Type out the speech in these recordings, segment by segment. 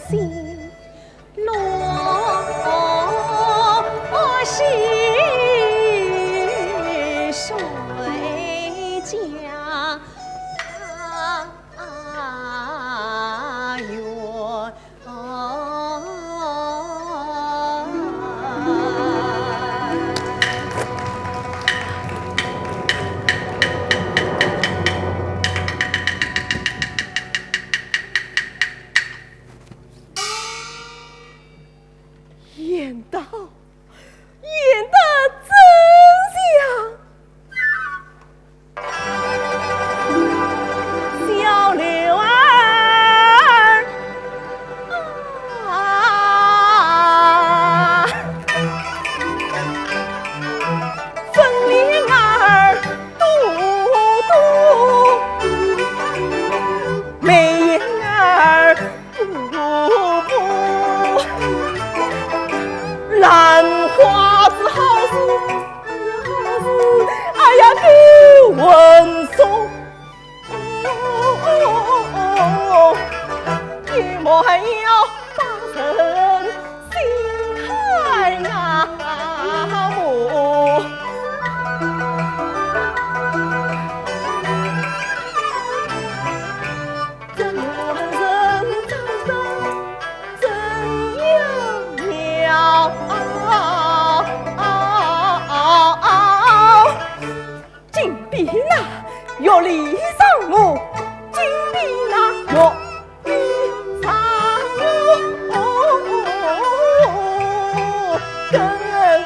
心落西水江远。言道真相，小刘儿分灵儿嘟嘟，眉眼儿不不。兰花子好事，哎呀给文松，一莫还要把人心开啊母。怎样人长得怎样妙？金币那有礼上母，金币那有礼上母，更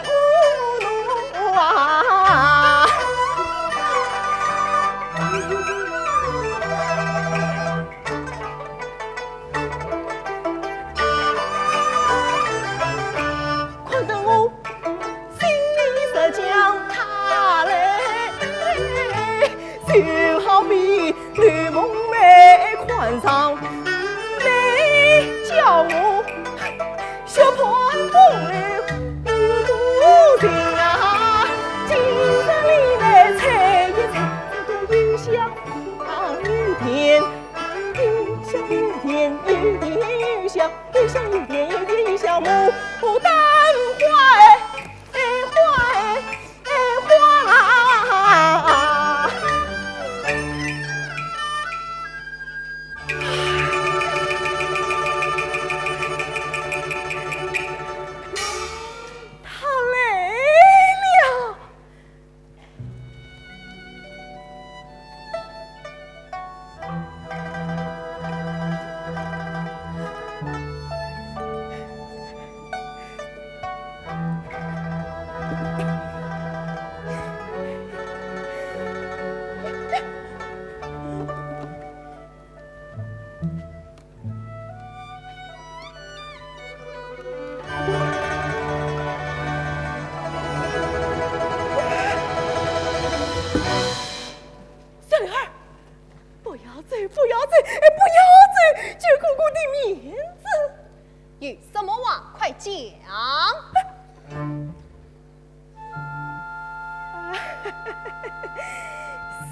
无怒啊！况等我心里是将他嘞，就好比绿梦梅宽上美叫我小破风流不停啊，今日里来采一采，这个又香又甜，又香又甜，又甜又香，又香又甜，又甜又香，牡丹花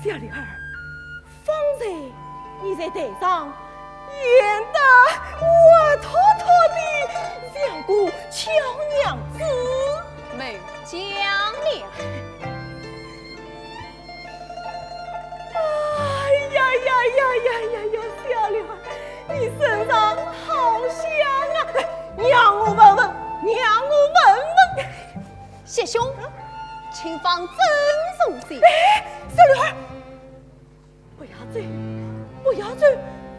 小女儿，方才你在台上演得活脱脱的像个巧娘子，美江娘。哎呀呀呀呀呀呀！小女儿，你身上好香啊！让我闻闻，让我闻闻。谢兄，请放真送信。小女儿，不要走，不要走，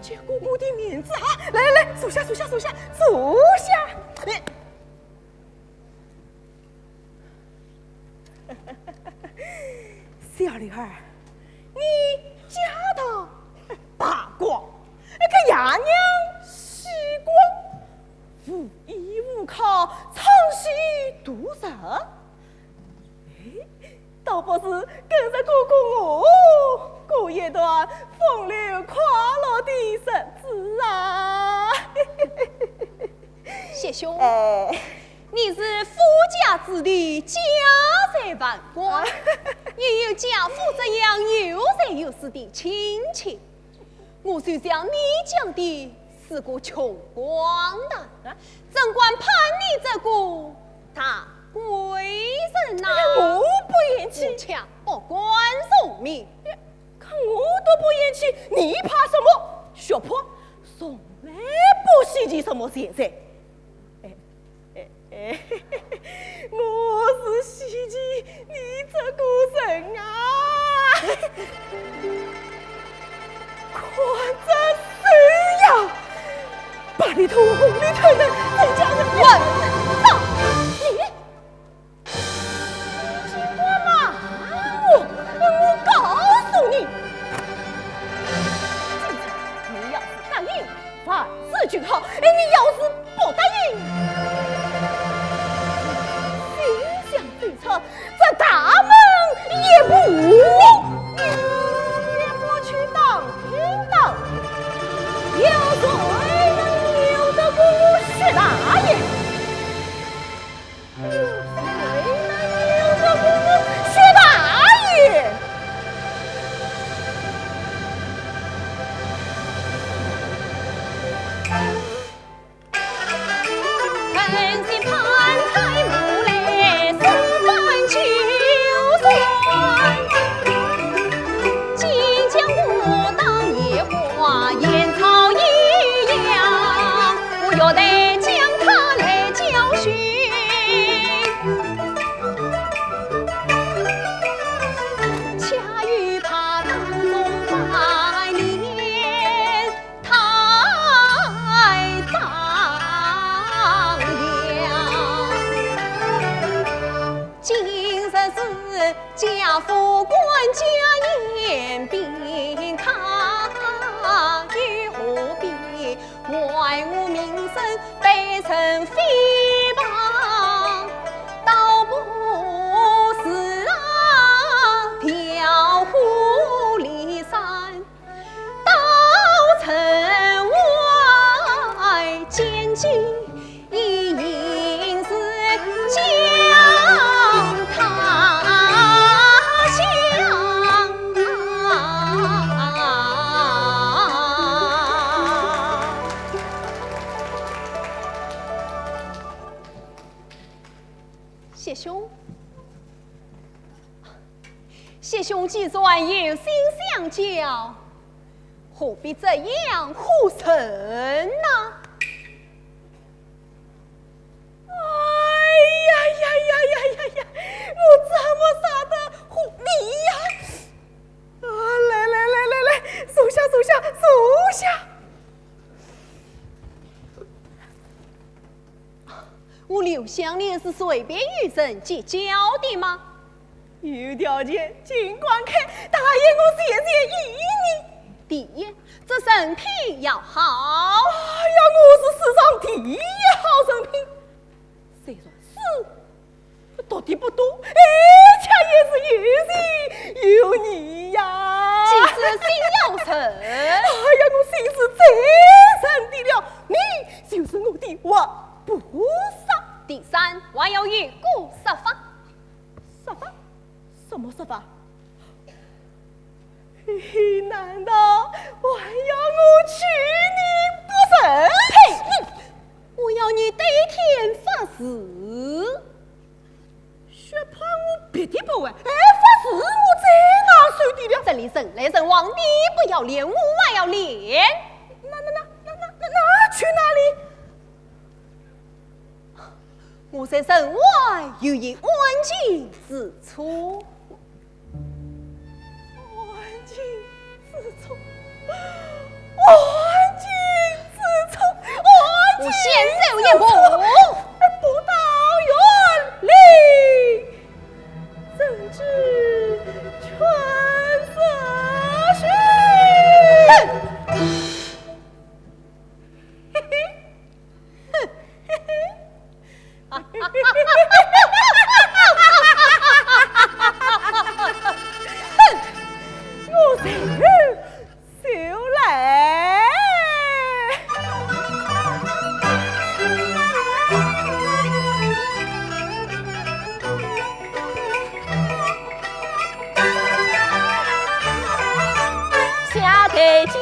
借姑姑的面子啊！来来来，坐下坐下坐下坐下。小女儿，你家的八卦，个爷娘喜光，无依无靠，唱戏读书。倒不是跟着哥哥我过一段风流快乐的日子啊！谢兄，你是富家子弟，家财万贯，也有家父这样有财有势的亲戚。我就像你讲的，是个穷光蛋，怎管叛逆这个大贵人呐？我不言弃，强不关送命，看我都不言弃，你怕什么？学婆从来不稀奇什么现在。我是稀奇你这个人啊！看这手呀，把里头红里头的再加上问上你。金瓜嘛，我告诉你，你要是答应，万事均好；你要是不答应，心想对策，这大门也不去当厅堂，有谁能由得过薛大爷？有谁能由得过薛大爷？狠心攀台木垒，送饭秋酸。今将我当野花，烟草一样，我要得将他来教训。恰与怕当中百年太张扬，今日是家父官家严并卡，又何必坏我名声，被成诽谤？倒不是调虎离山，到城外奸计一应是将他乡。谢兄，谢兄既然有心相交，何必这样护神呢？我怎么傻得唬你呀？来，坐下。我刘香莲是随便与人结交的吗？有条件，尽管开，大爷我谢意你。第一，这身体要好。我是世上第一好人品。虽然是多的不多，恰也是有心有你呀。既是心要诚，我心是最诚的了，你就是我的王菩萨。第三，还要与故设法。设法？什么设法？难道还要我娶你不成？呸！我要你对天发誓。学怕我别的不为，发誓我在哪受的了？这里人来人往，你不要脸，我还要脸。那去哪里？我在城外有一安静之处。安静之处，安静之处，我先走一步，不到远离，怎知春色轩？我在就来。下台阶，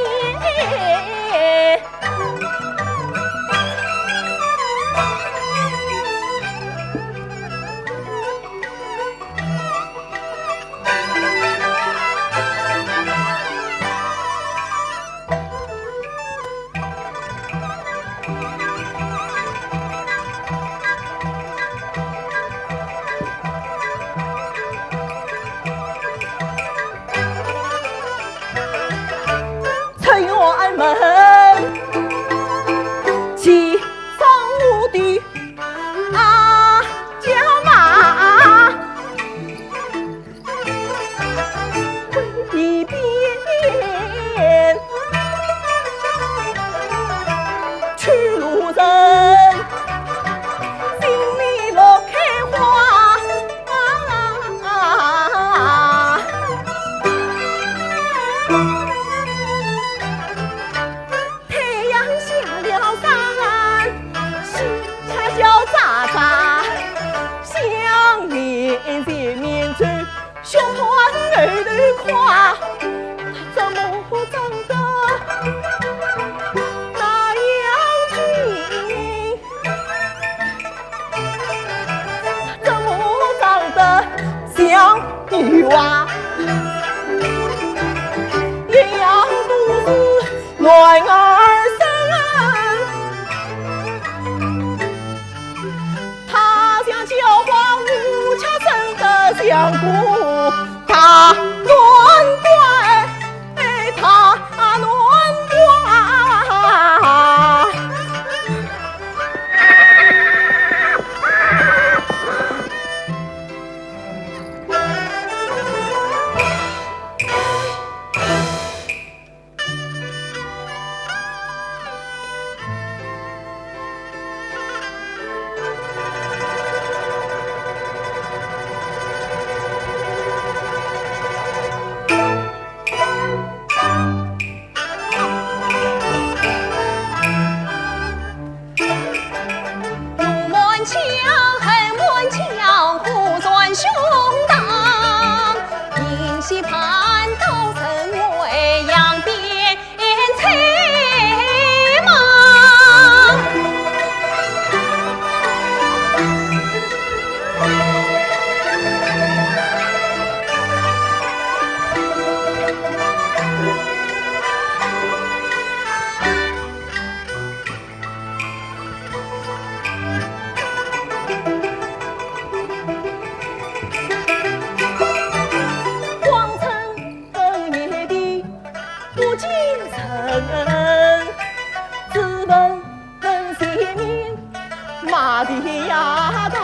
大的呀大。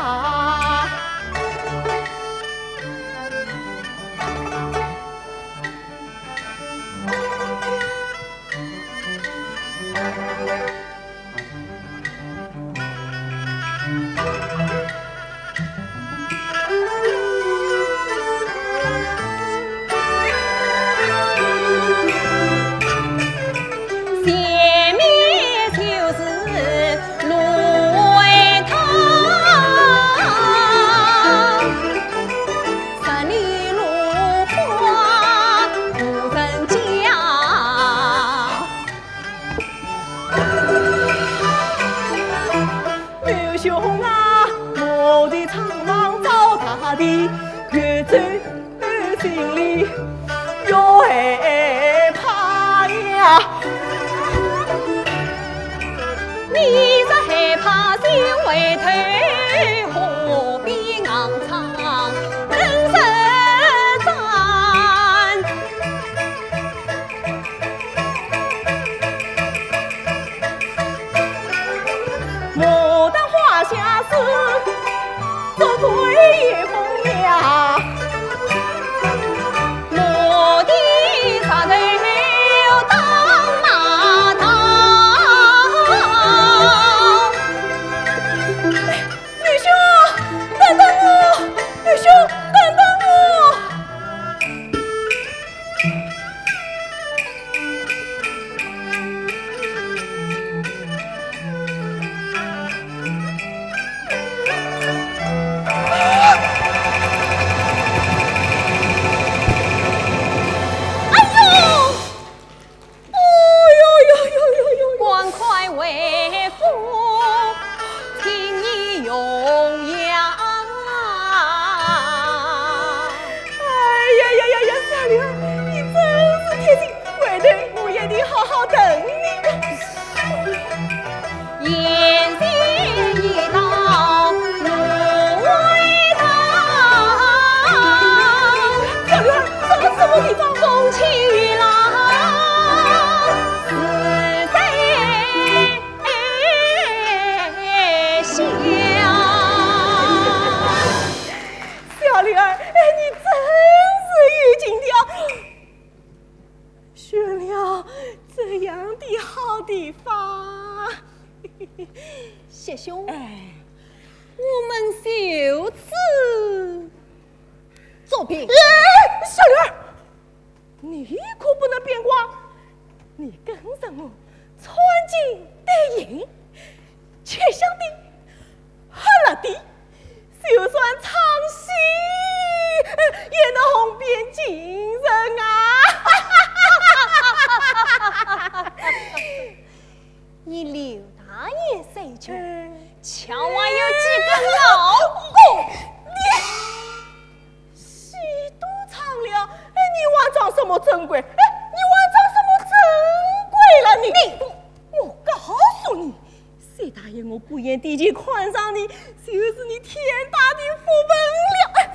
越走心里越害怕呀！你若害怕心回头，何必硬闯人生战？牡丹花下时，做鬼也风呀。谢兄，我们就此作别。小女儿，你可不能变卦，你跟着我穿金戴银，却想的喝了的，就算唱戏也能红遍京城啊！你刘大爷谁去？瞧我有几个老公，你戏都唱了，你妄装什么珍贵？你妄装什么珍贵了？你，我告诉你，谢大爷我不言地前宽上你，就是你天大的福分了。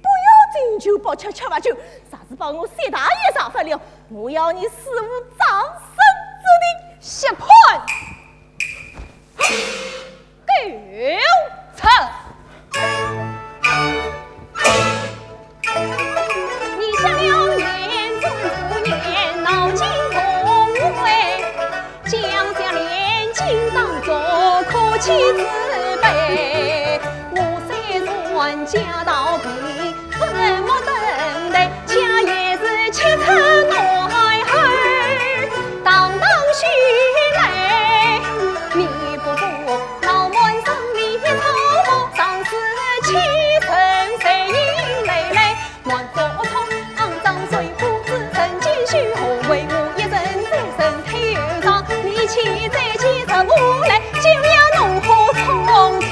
不要敬酒不吃吃罚酒，啥子把我谢大爷杀分了？我要你死无葬身之地！下判九层。你下了年中初年，脑筋同会，将下连襟当作可妻之辈。我虽算家道贫，怎么等待？家也是七层多海后，当须来。你不服老满生里草木，上死七层谁应累累？乱火冲，肮脏水不知曾经须何为我一人在身体有伤？你妻在其实无来，就要怒火冲天。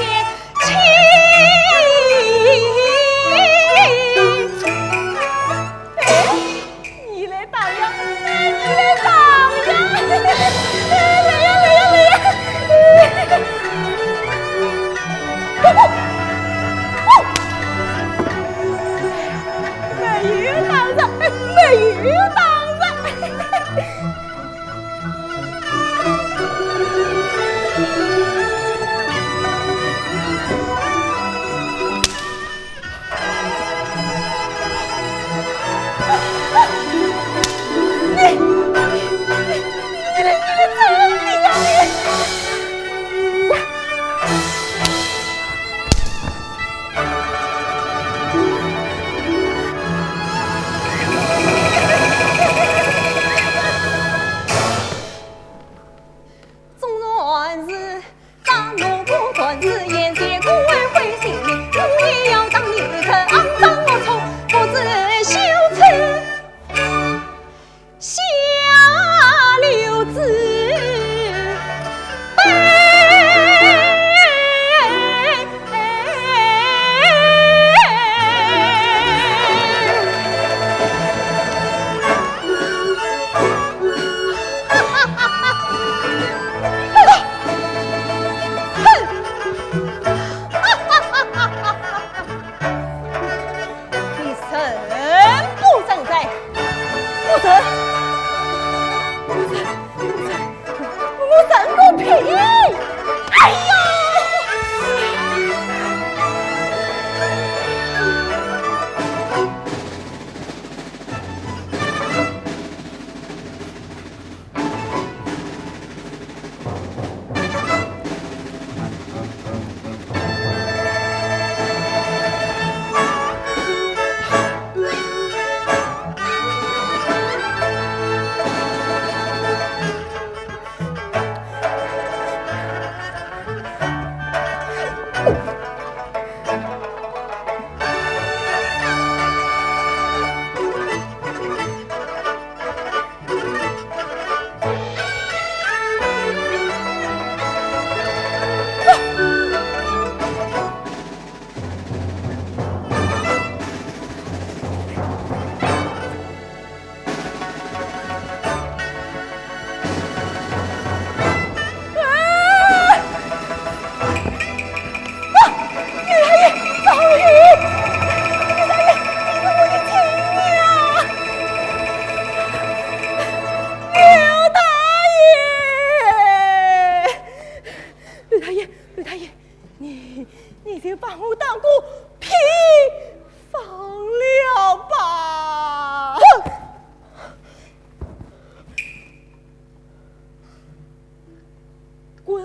滚！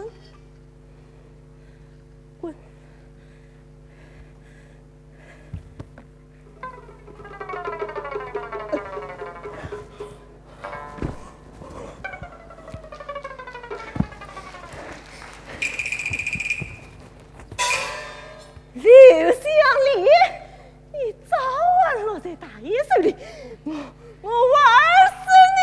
滚！刘香莲，你早晚落在大爷手里，我玩死你！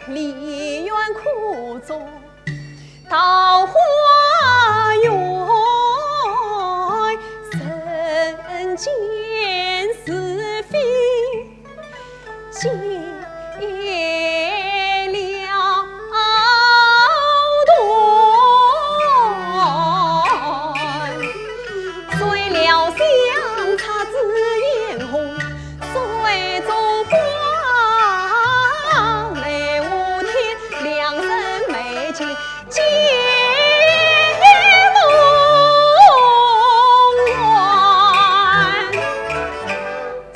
梨园苦作桃花源，人间是非结了断，随了香姹紫嫣红，随着花泪无天，两人美景结梦幻。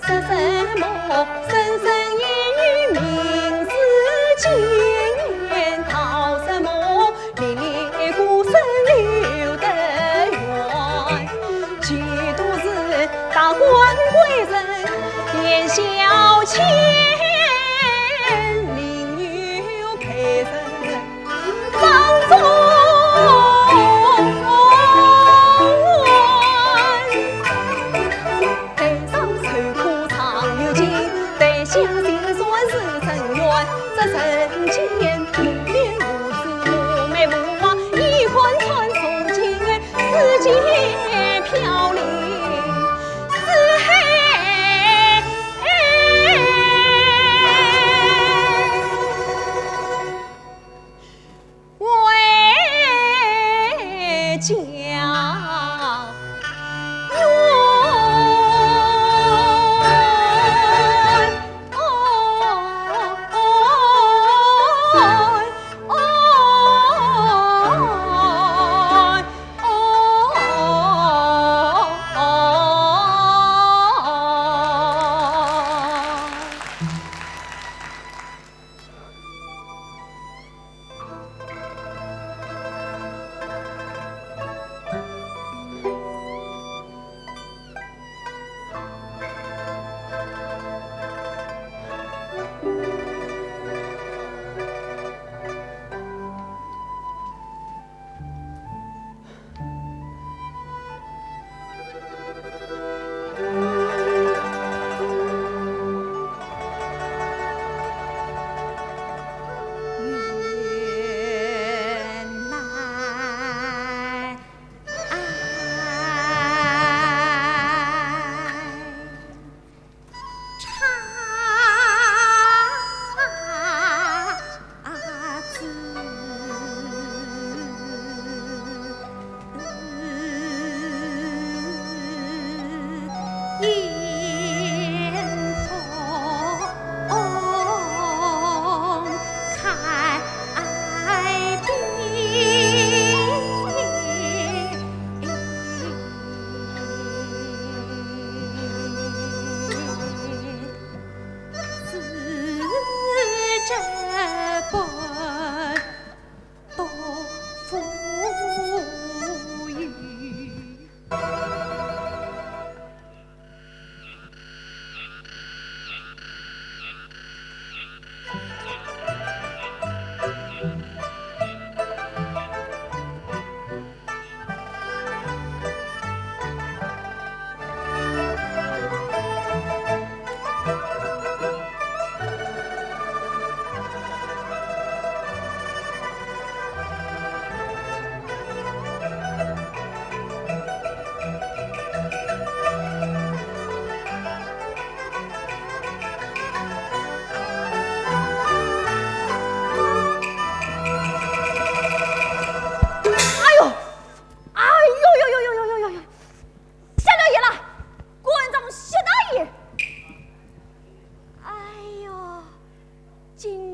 声声梦，声声烟雨鸣声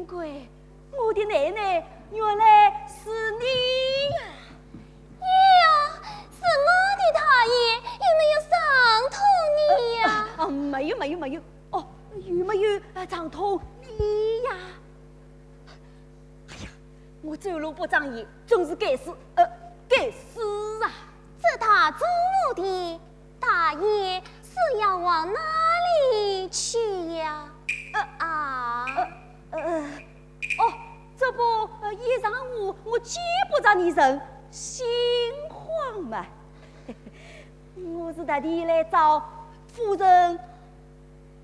幸亏我的奶奶原来是你呀！呀，是我的太爷，有没有伤痛你呀？没有，哦，有没有伤痛你呀？哎呀，我走路不长眼，真是该死啊！这他中午的大爷是要往哪里去呀？哦，这不一上午我见不着你人，心慌嘛。我是特地来找夫人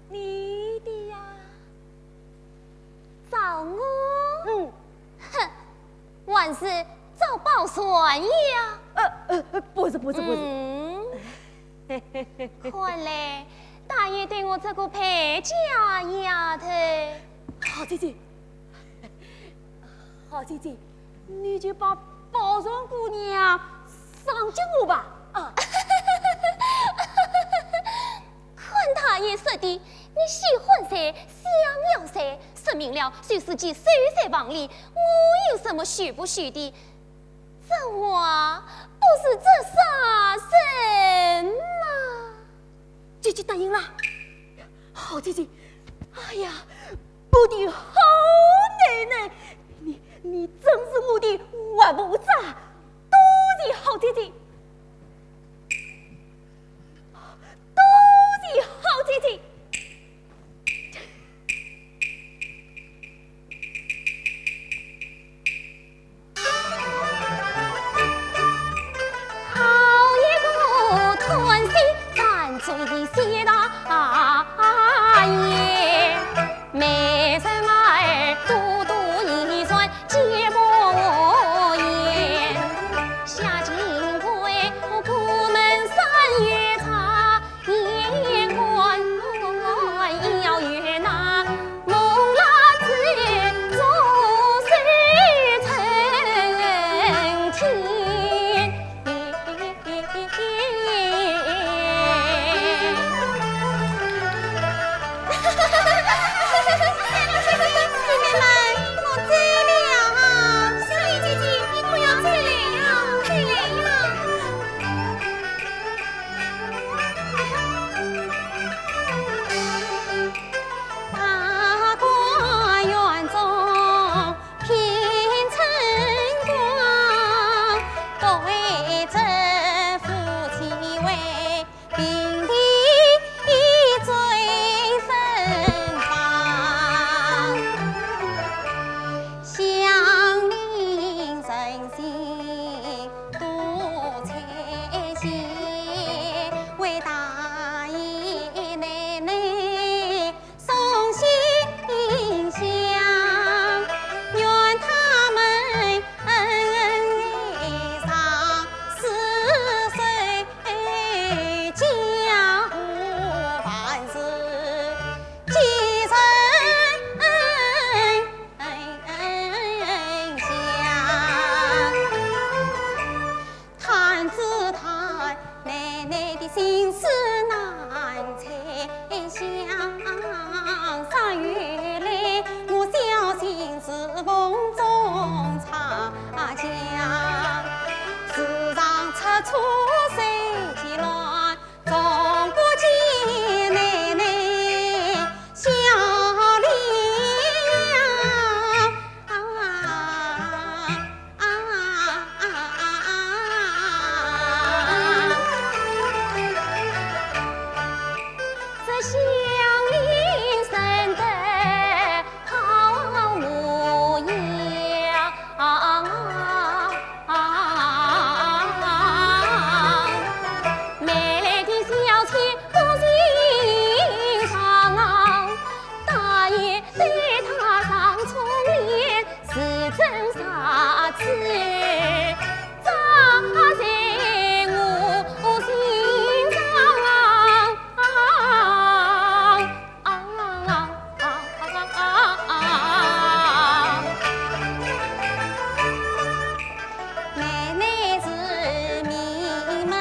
你的呀。找我？嗯，哼，还是找宝钏呀？不是。看来大爷对我这个陪嫁丫头，好姐姐，你就把宝钏姑娘赏给我吧。看大爷说的，你喜欢谁，想要谁，说明了随自己谁在房里，我有什么许不许的？这话不是这杀人吗？姐姐答应了。好姐姐，哎呀，我的好奶奶，你真是我的活菩萨，多谢好姐姐，多谢好姐姐。好一个团心赞助的谢大爷，每日儿多多益善，结果言。下金会部门3月茶，眼观要越那蒙拉子做事成天。妹妹们，我醉了！小丽姐姐，你可要醉了呀？醉了呀！大观园中品晨光，各位这夫妻为并蒂最芬芳，乡邻人心多采撷，为大爷奶奶送馨香，愿他们恩上4岁江湖万事继承香。探子探奶奶的心事难猜想，3月来我小心是风中插枪，时常出谁其乱，总不见奶奶笑脸这乡邻生得好模样，美的小妾不欣赏，大爷对他上春联是真傻子，扎在我心上。奶奶是迷门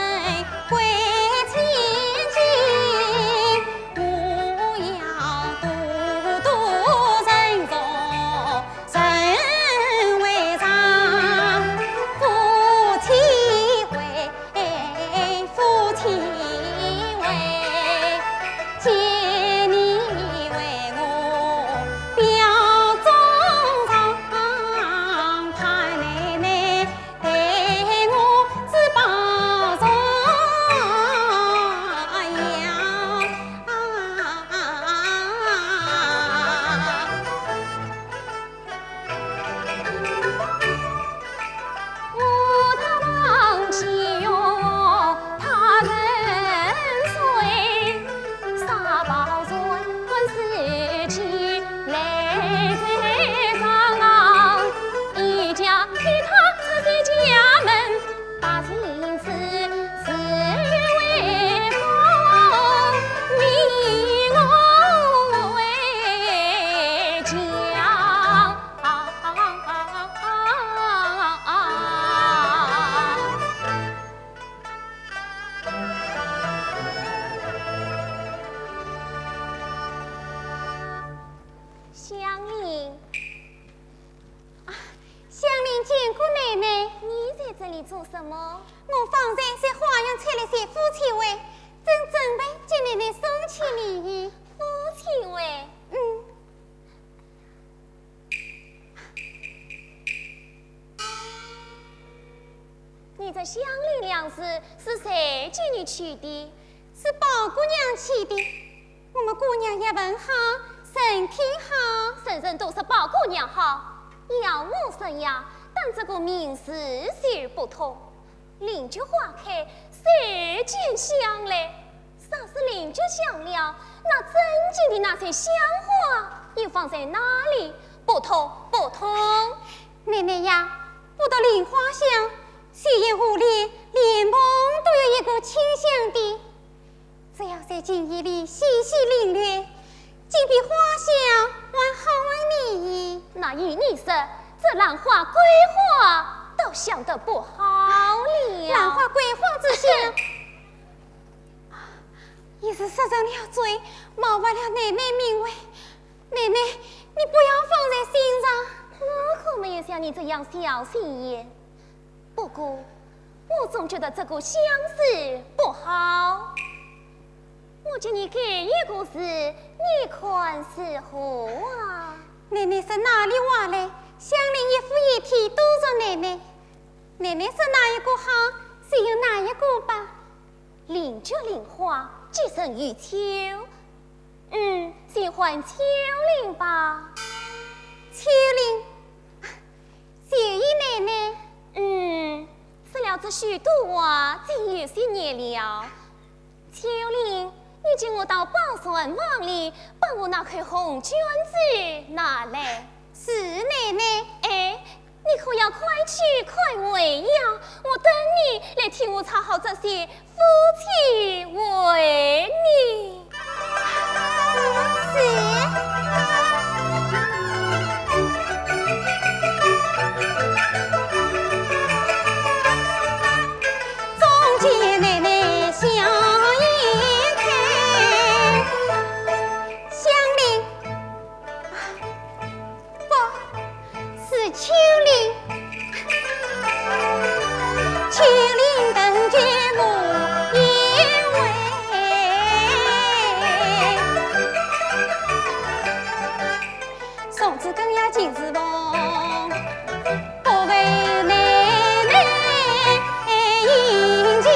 归千金，我要多多珍重在上，一家替他出在家门，把心思事为公，命我为将。香菱，香菱见过奶奶，你在这里做什么？我方才在花园采了些夫妻味，正准备接奶奶送去礼仪。夫妻味。你这香菱粮食是谁叫你取的？是宝姑娘起的。我们姑娘也问好，身体好，人人都说宝姑娘好，要我说呀，但这个名字虽而不同，邻居花开，谁见香嘞？啥是邻居香了？那真正的那些香花又放在哪里？不同，不同。奶奶呀，不到莲花香，虽然屋里连梦都有一个清香的。只要在静夜里细细领略，竟比花香还好闻呢。那依你说，这兰花、桂花都想得不好了。兰花、桂花之香，也是失人了罪，冒犯了奶奶名讳。奶奶，你不要放在心上。我可没有像你这样小心眼。不过，我总觉得这个相思不好。我叫你改一个字，你看是何啊？奶奶是哪里话来？香菱一副一体都着奶奶。奶奶说哪一个好，只有哪一个吧。菱菊菱花，寄生于秋。喜欢秋菱吧？秋菱，小姨奶奶。说了这许多话，竟有些年了。秋菱，你叫我到宝山房里，把我那块红绢子拿来。是奶奶。哎，你可要快去快回呀！我等你来替我查好这些夫妻为你。是。总见奶奶笑颜开，香菱，不是秋菱，秋菱等觉母因为手指更要紧致缝，不为奶奶迎接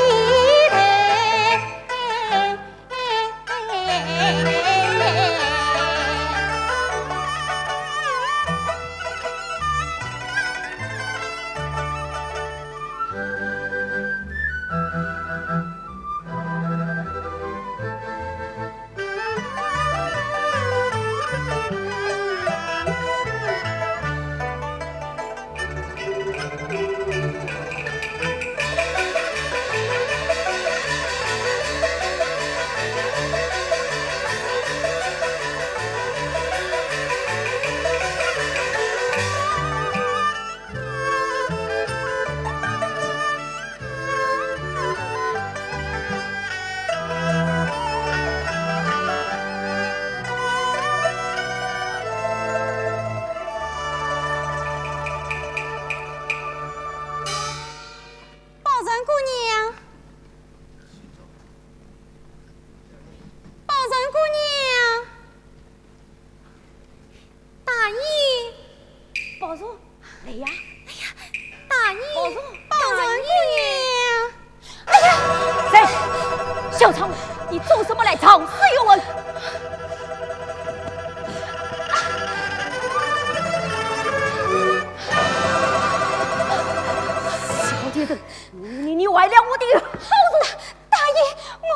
小常，你做什么来藏私有问？小爹子，你坏了我的好子！大爷，我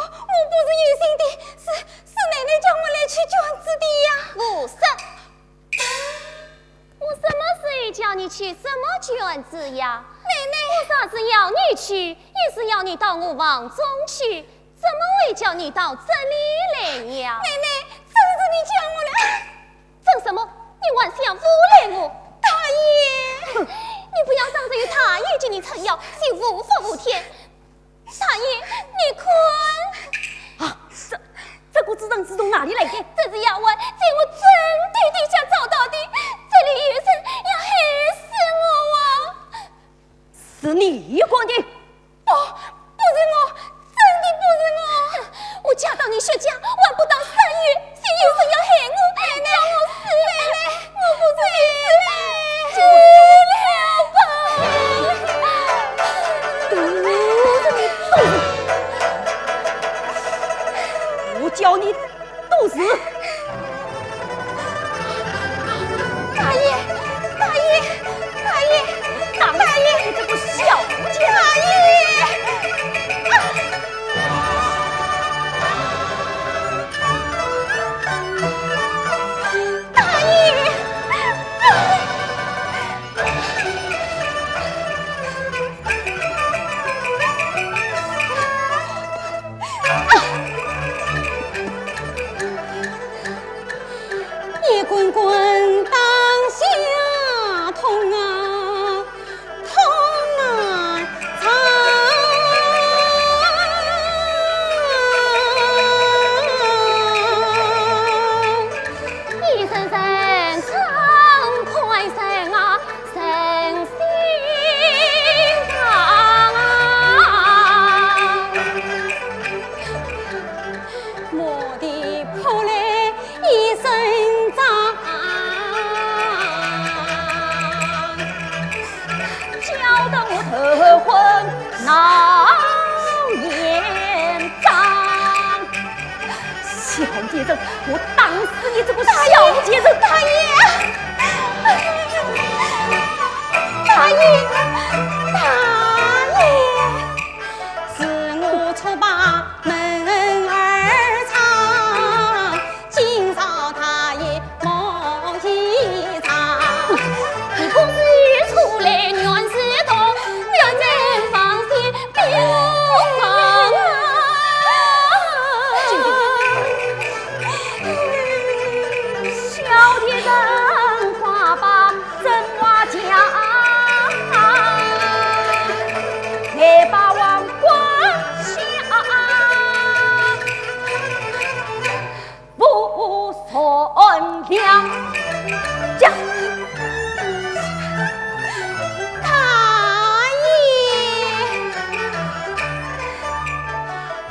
不是有心的，是奶奶叫我来取卷子的呀。不是。叫你去什么卷子呀？奶奶，我啥子要你去，也是要你到我王中去，怎么会叫你到这里来呀？奶奶，真是你叫我了。整什么？你还想诬赖我？大爷，哼，你不要仗着有大爷给你撑腰，就无法无天。大爷，你困啊？这股子人是从哪里来的？这是丫鬟在我枕头底下找到的，这里余生要害死我啊！是你干的？哦，不是我，真的不是我。我嫁到你薛家还不到3月，谁有生要害我，叫我死？奶奶，我不是死了吧！我叫你肚子。大爷，大爷，大爷，大爷，你这个小贱！大爷！大爷！一滚滚当下痛啊，痛啊，一声声畅快声啊，声心肠啊，我的破来一身脏，搅得我头昏脑炎胀。小贱人，我打死你这个小贱人！大爷，大爷，大爷，是我错把门儿藏，今朝大爷莫一场。你公子出来原是痛，要真放心别我忙小铁人话把真话讲，来把王冠下不算量。讲。大爷，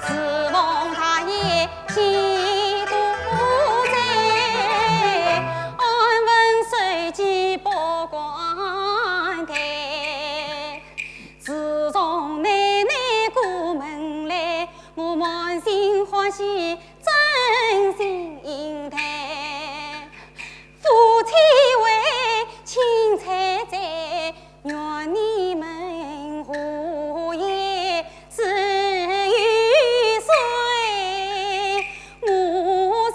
自奉大爷喜多在，安稳随即不管台。自从奶奶过门来，我满心欢喜，真心应待。夫妻为青菜在，愿你们互也是与水。我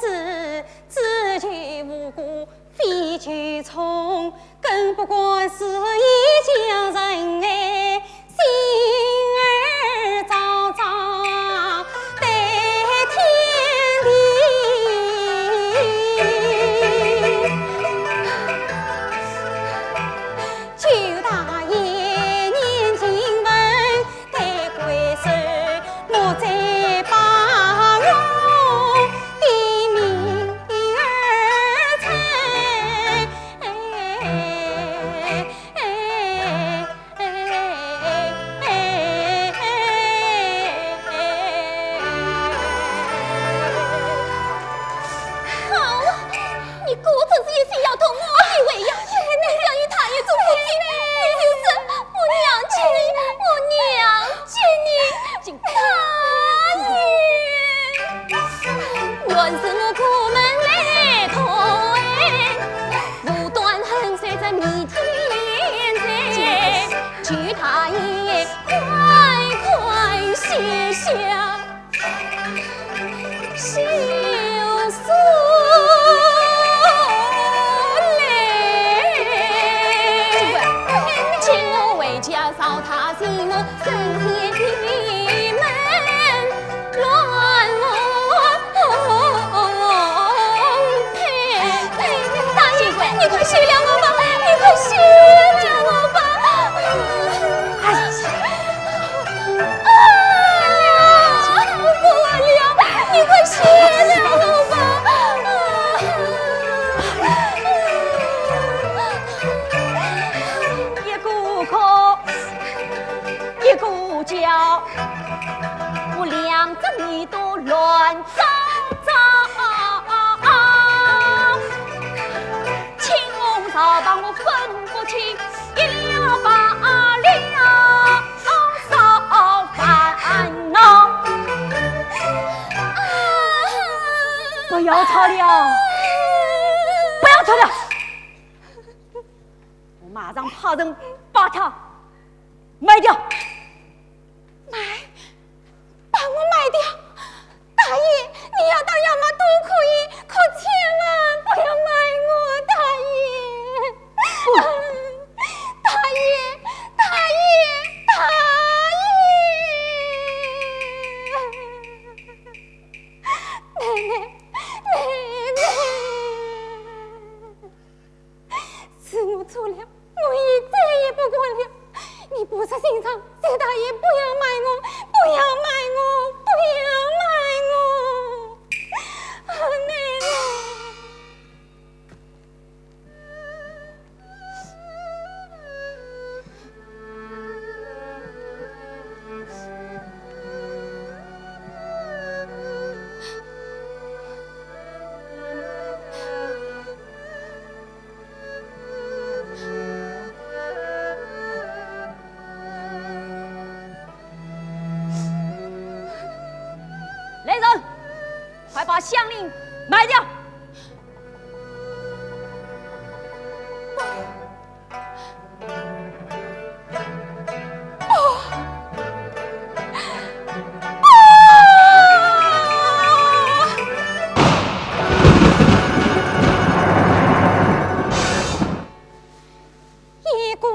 是自取无辜，非取从，更不管是一家人哎，心儿昭昭待天地。求大爷念经文，待归首，莫再把我的命儿拆。好，你果真是一心要同我的为呀！你想与大爷做夫妻，你就是我娘亲，我娘亲你大爷。原是我苦闷来痛，无端恨随着弥天在，求大爷快快歇下。休书来。了，我两只耳朵乱糟糟，青红皂白我分不清，一了百了烧烦恼。不要吵了，不要吵了，我马上派人把它卖掉。把我卖掉！大爷，你要当亚麻都可以，可千万不要卖我，大爷！大爷，大爷，大爷！奶奶，是我错了，我也再也不管了。你不是心肠，谢大爷不要卖我，不要卖我，不要卖我！奶奶。来人，快把香菱卖掉！一股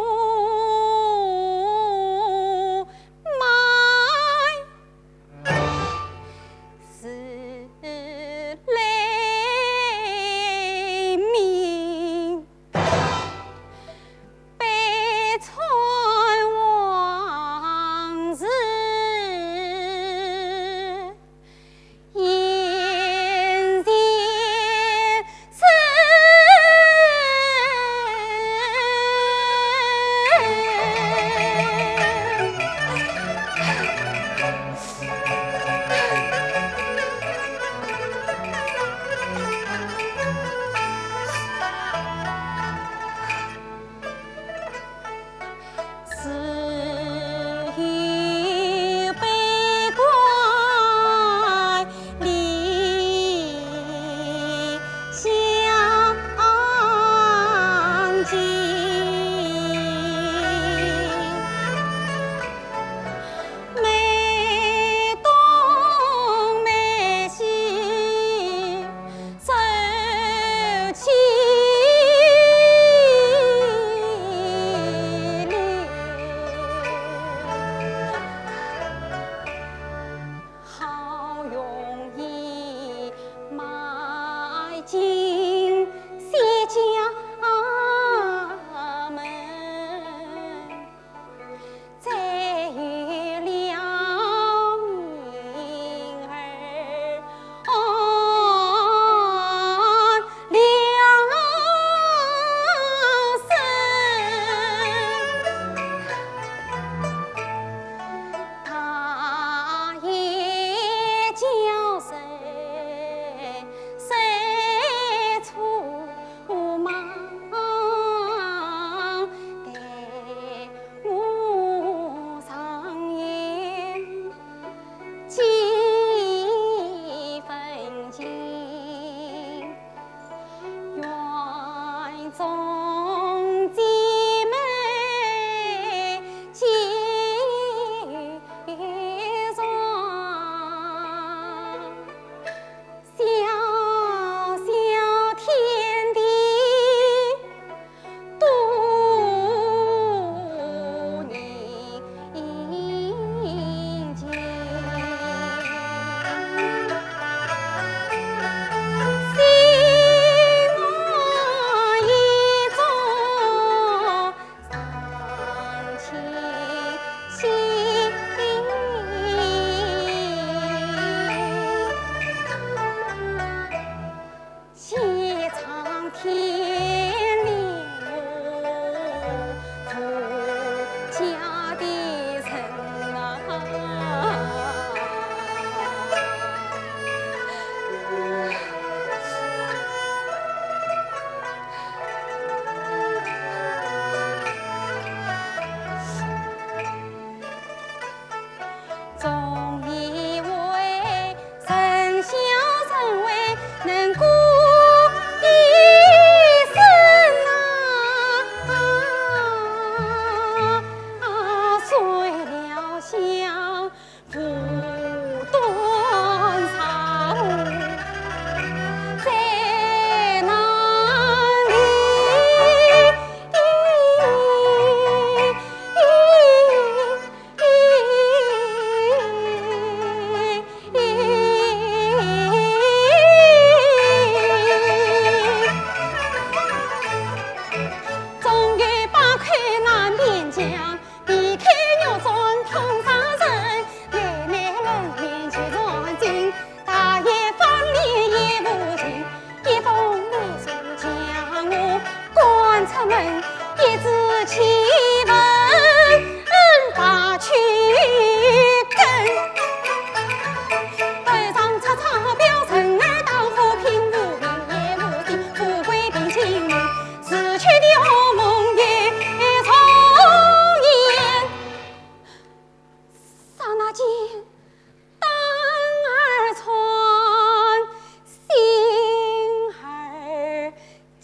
卖是来人，一字七文把去根。头上插插标成儿当和平无名也无心，富贵并亲民，死去的噩梦也重演。刹那间，灯儿穿，星儿见。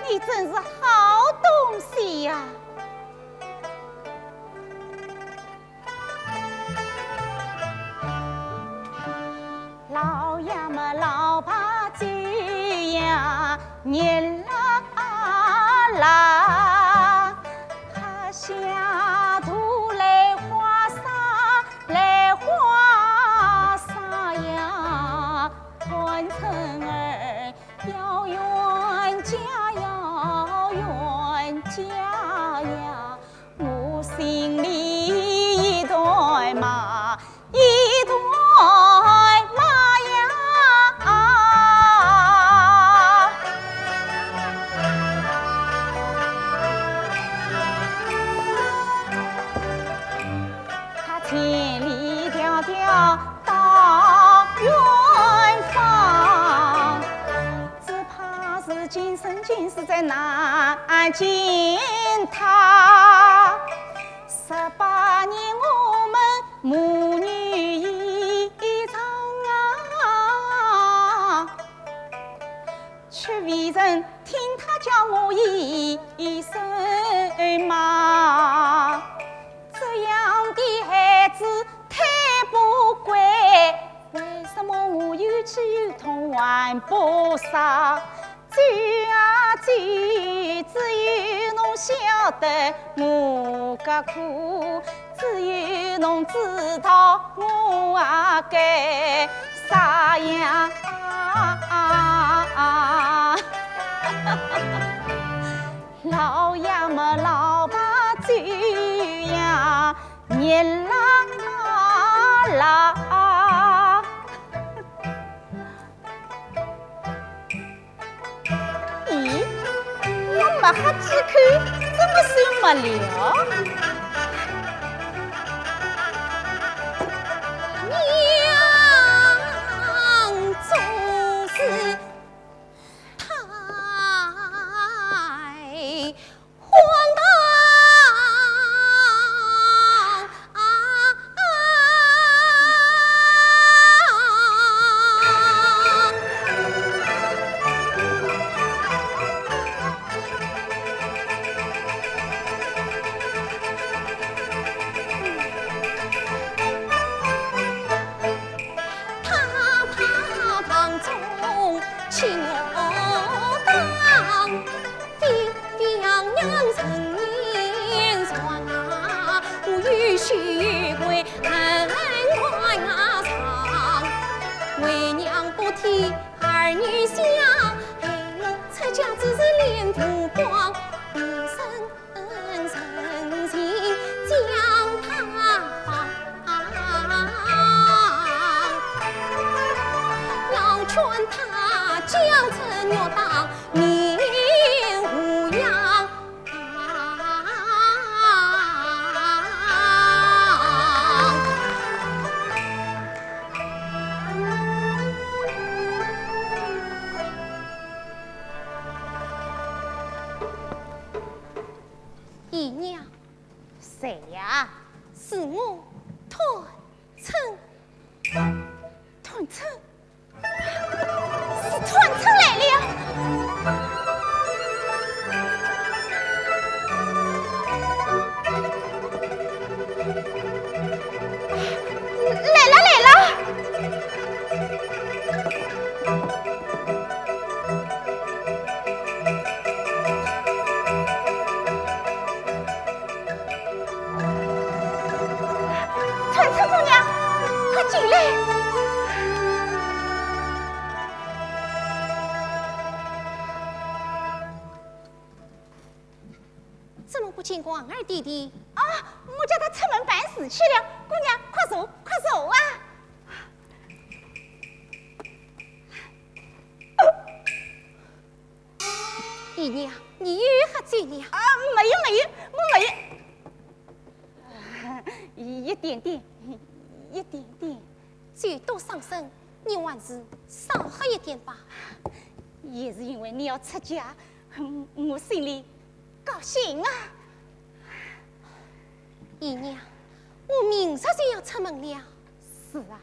你真是好东西呀！老爷们老把鸡呀，年啦，他下土来花洒，来花洒呀，传承儿要远家，要远家呀，我心里一对马，一对马呀。千里迢迢到远方，只怕是今生今世再难见他。18年我们母女一场啊，却未曾听他叫我一声妈。这样的孩子太不乖，为什么我有气有痛还不杀？走啊走，只有侬晓得我的苦，只有侬知道我该啥样。老呀么老爸走呀，热啦啦。咦，我没喝几口，怎么手没了？娘总是太荒唐。儿女想，我出家只是脸涂光，一生诚心将他放，老劝他将成肉当面无恙。姨娘，谁呀？是我团称。团称，是团称来了。来了来了。团称姑娘，快进来。怎么不见过二弟弟？啊，我叫他出门办事去了。姑娘，快走，快走啊！姨娘，你又喝醉了？啊，没有没有，我没有。一点点，一点点。酒多伤身，你还是少喝一点吧。也是因为你要出家，我心里高兴啊。姨娘，我明日就要出门了。是啊，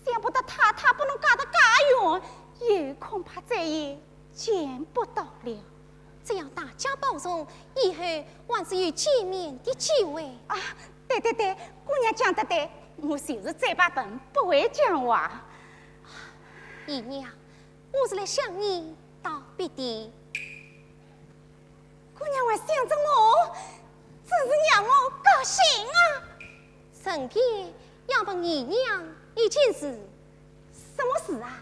想不到太太不能嫁得介远，也恐怕再也见不到了。只要大家保重，以后还是有见面的机会。啊，对对对，姑娘讲得对，我就是嘴巴笨，不会讲话。姨娘，我是来向你道别的。姑娘还想着我，真是让我高兴啊！顺便要问姨娘一件事。什么事啊？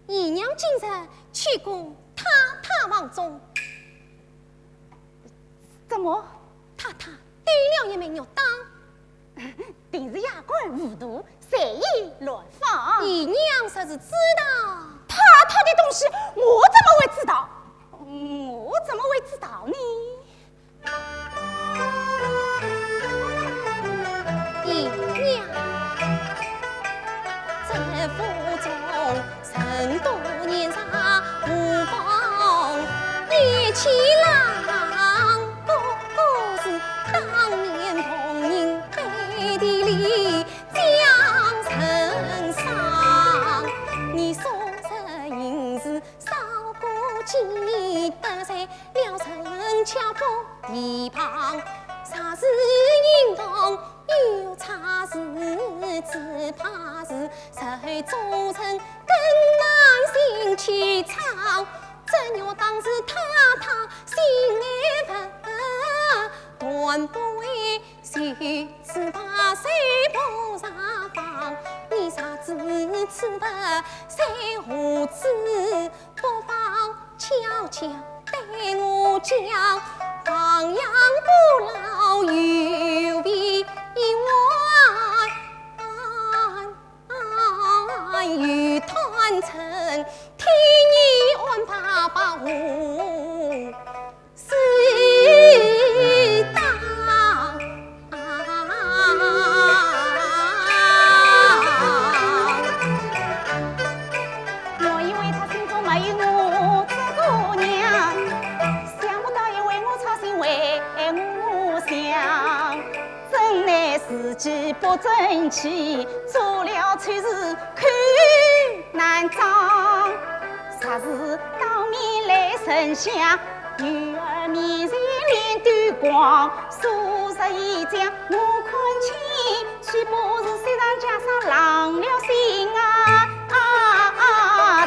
姨娘今日去过太太房中，怎么？太太对了一枚玉当，定是牙关糊涂，随意乱放。姨娘实是知道。太太的东西，我怎么会知道？我怎么会知道呢？姨娘。地里将身上，你所着银子少不记，得在了城桥坡地旁，啥是应当有差事，只怕是谁造成更难心去藏。正要当时太心安分，断不为谁，只怕谁不上访。你啥子吃不谁何知？不妨悄悄对我讲，亡羊补牢有备外，与团成天意安排把我是当。我以为他心中没有我这姑娘，想不到因为我操心为我想，真乃自己不争气，做了错事看难长。啥事当面来神相，女儿面前脸端光，素日一讲我困清，岂不是虽然加上浪了心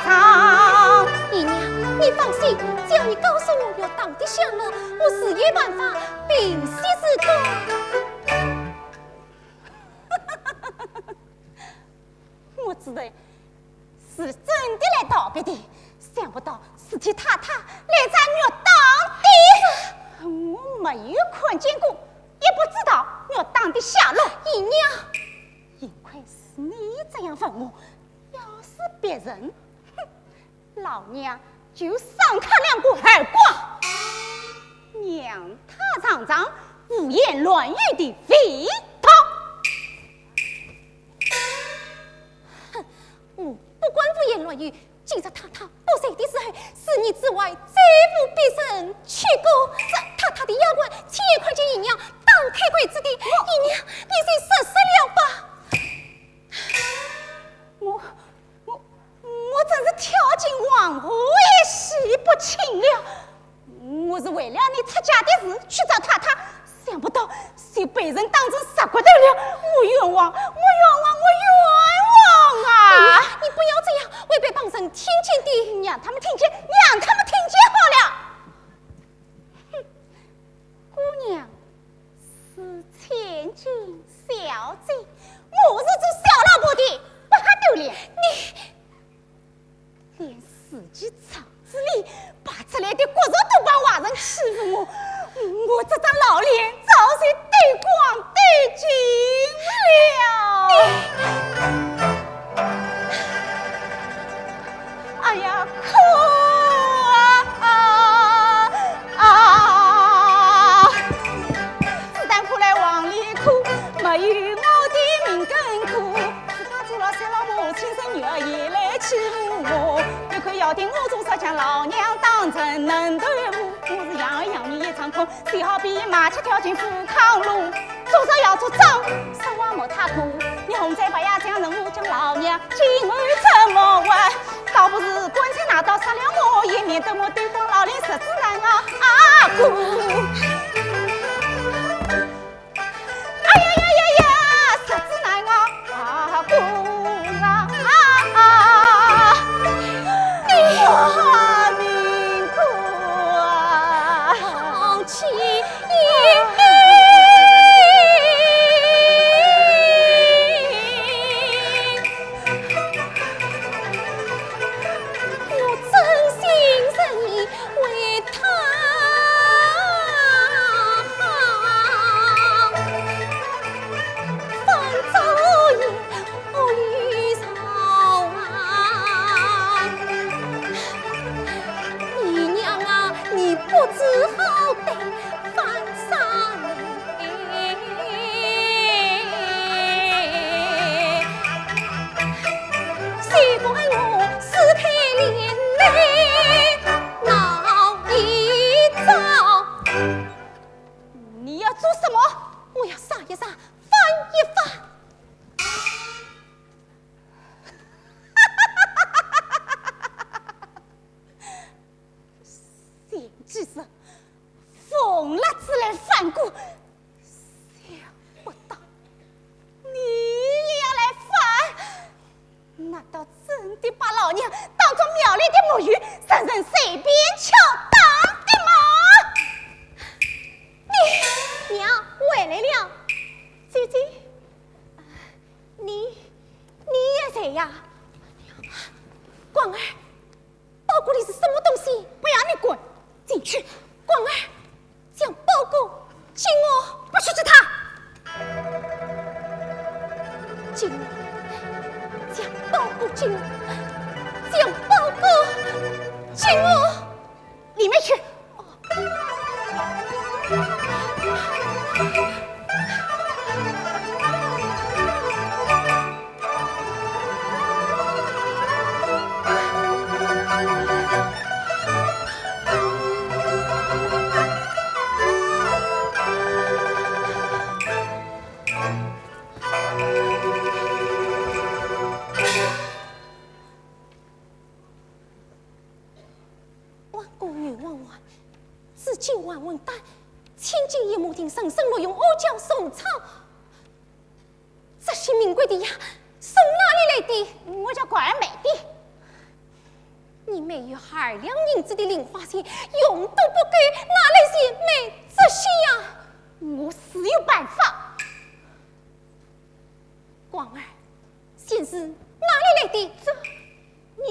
肠？姨娘，你放心，只要你告诉我要当的下落，我自有办法平息事端。我知道是真的来逃避的，想不到是替太太来咱虐当的。我没有看见过，也不知道虐当的下落。姨娘，幸亏是你这样问我，要是别人，哼，老娘就赏他两个耳光，让他尝尝胡言乱语的味道。哼，我不管胡言乱语，今日太太不在的时候，是你之外再无别人去过。这太太的丫鬟，千块钱姨娘当开柜子的，姨娘，你先实施了吧。我真是跳进黄河也洗不清了。我是为了你出家的事去找太太，想不到就被人当成杀骨头了。我冤枉，我冤枉，我冤枉啊！你不要这样，会被旁人听见的。让他们听见，让他们听见好了。哼，姑娘是千金小姐，我是做小老婆的，不怕丢脸。你连自己厂子里拔出来的骨肉都把外人欺负我，我这张老脸早就对光对尽了。哎呀，哭啊！子弹哭来往里哭，没有我的命更苦。自家做了三老婆，亲生女儿也来欺负我。有口要听我做事，将老娘当成能头虎。我是养儿养女一场空，就好比马车跳进富康路。做事要做账，说话莫太过。你红在白呀将人物，将老娘今晚怎么玩？倒不是棺材拿刀杀了我，也免得我对方老脸十指难哭。哎呀呀呀呀，十指难哭啊！命苦啊！好气！我真心实意为他呀？广儿，包裹里是什么东西？不要你滚，进去！广儿，将包裹进我，不许治他！进我，将包裹进我，将包裹进我，里面去！万公女万万，自今晚问丹，千金夜幕庭上，生若用欧将送草，这些名贵的呀，从哪里来的？我叫关美的。你每月2两银子的零花钱，用都不给，哪来些买这些呀？我自有办法。广儿，先是哪里来的？这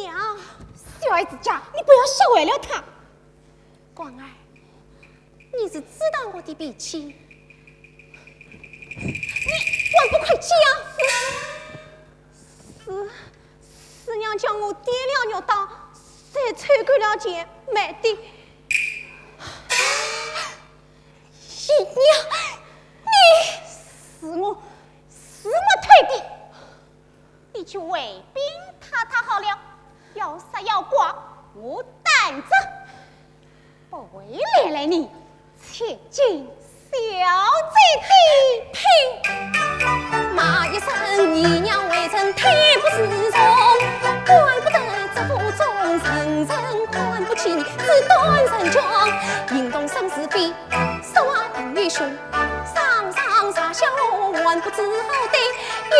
娘，小孩子家，你不要吓坏了他。广儿，你是知道我的脾气，你还不快讲？是娘叫我点了肉刀，才抽干了钱买的。姨娘，是我退的，你去卫兵太太好了，要杀要剐，我担着。不为累了你，切进小贼的呸！骂一声姨娘未曾太不是从，怪不得这府中层层看不起你，只端身装，应当生是非，手啊等于凶，上上下下还不知好歹，一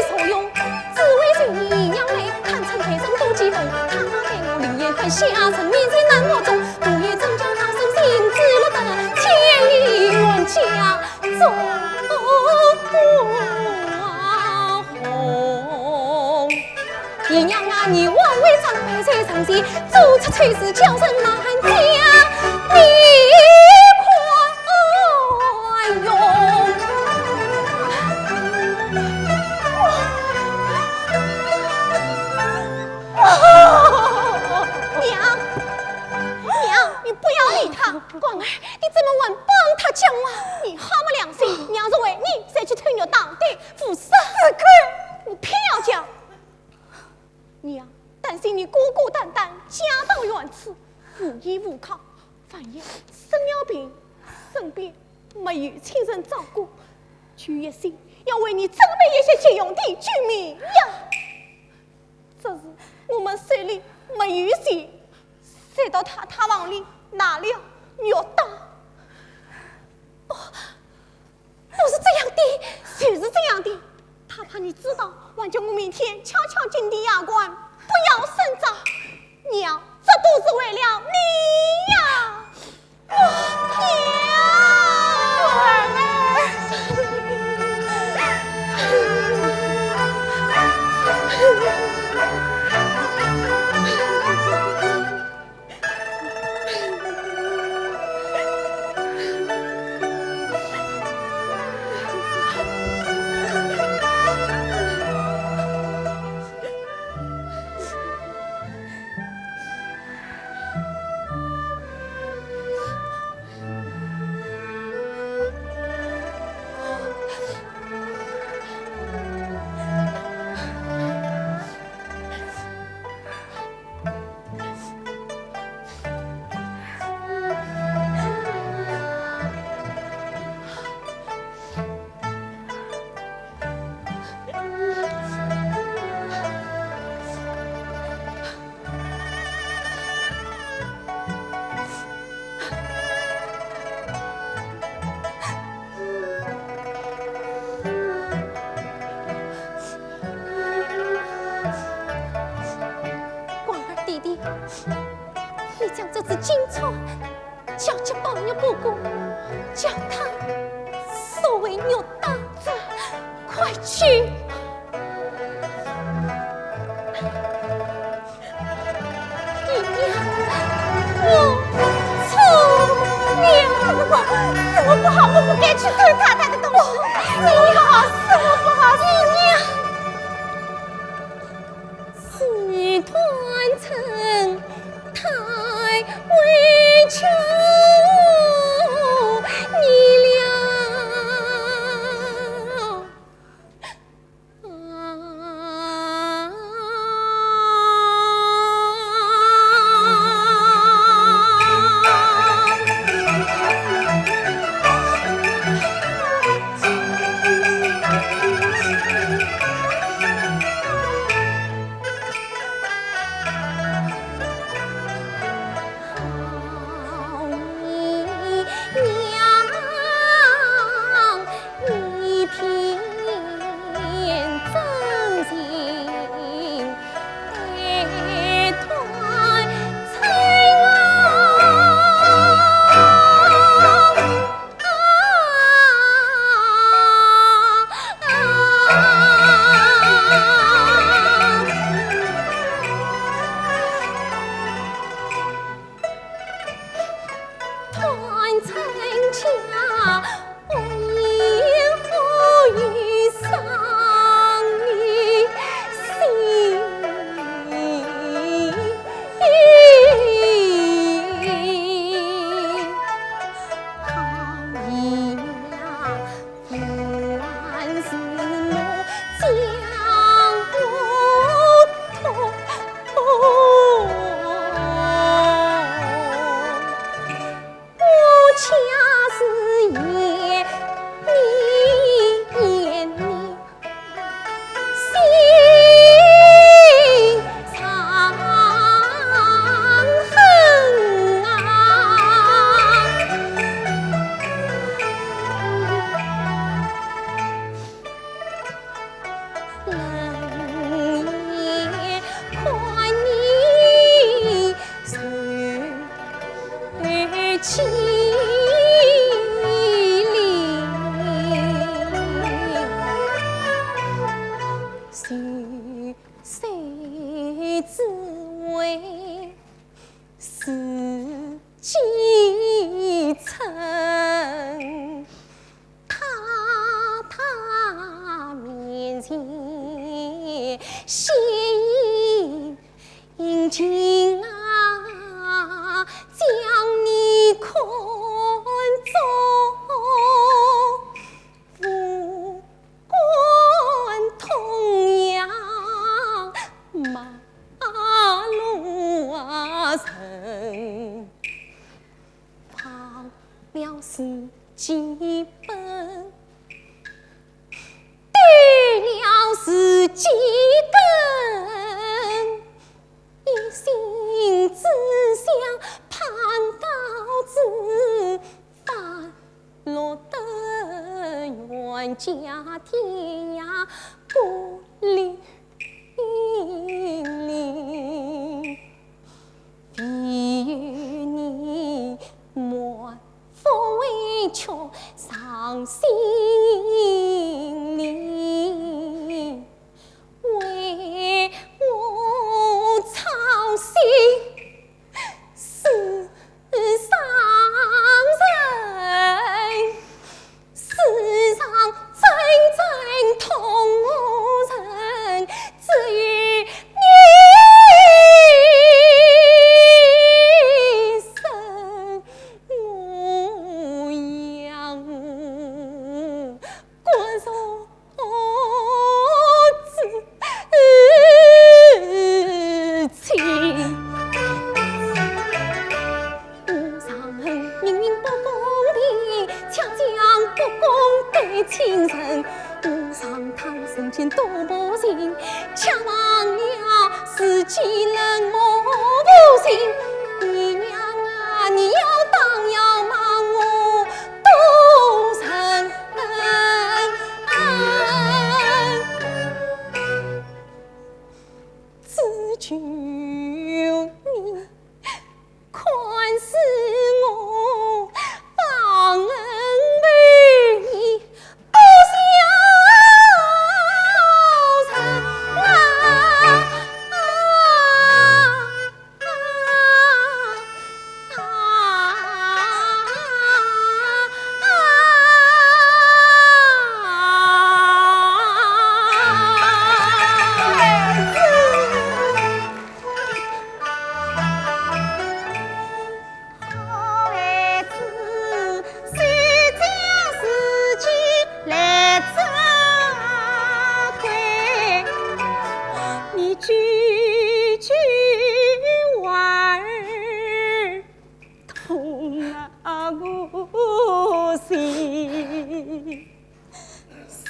所用，只为随姨娘来看成台上多讥讽，他给我另眼看下层面在难我中，故意增加他手心知了的千里远家中红。姨娘啊，你枉为张配在上街，做出崔氏叫声难家，你快用。娘，你不要理他。广儿，你怎么还帮他讲啊？你好没良心！娘是为你才去推牛当的，负死亏，我偏要讲。娘担心你孤孤单单，家到远处，无依无靠，反也生了病，身边没有亲人照顾，却一心要为你准备一些急用的居民呀。这是我们手里没有钱，塞到他房里拿了肉刀。不是这样的，就是这样的。他怕你知道，还叫我明天悄悄进的衙官，不要声张。娘，这都是为了你呀！你将这只金钊交给宝玉哥哥，叫他收为肉担子，快去！不该去偷太太的东西。你好，是我不好，是团成太委屈你了。谁只为是几层？他面前写殷勤啊，将你看作无关同样马路啊人，忘了是几本。对了是几根，一心只想盼到子繁落得远家天涯孤零零，比喻你莫负委屈伤心里，为我操心世上人，世上真正痛人只有你生模样，关上自情。无常命运不公平，强将不公对亲人。无常他生前多不幸，却忘了自己人我不幸。姨娘啊，你要当要骂我多人只求你宽恕我，放恩为你不孝成啊！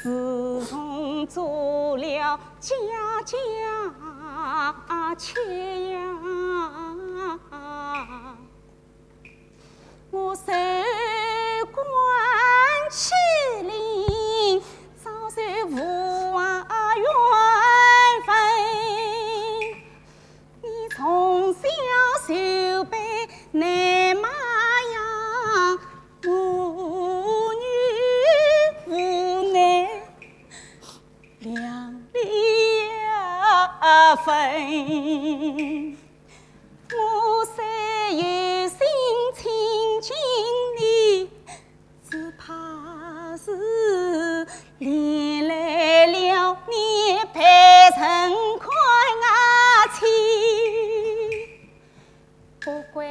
自从做了家妾呀，我守关起灵，早受父啊缘分。你从小受备难妈养，无女无男两离分。我虽有心亲近你，只怕是连来了你陪成块牙签，不怪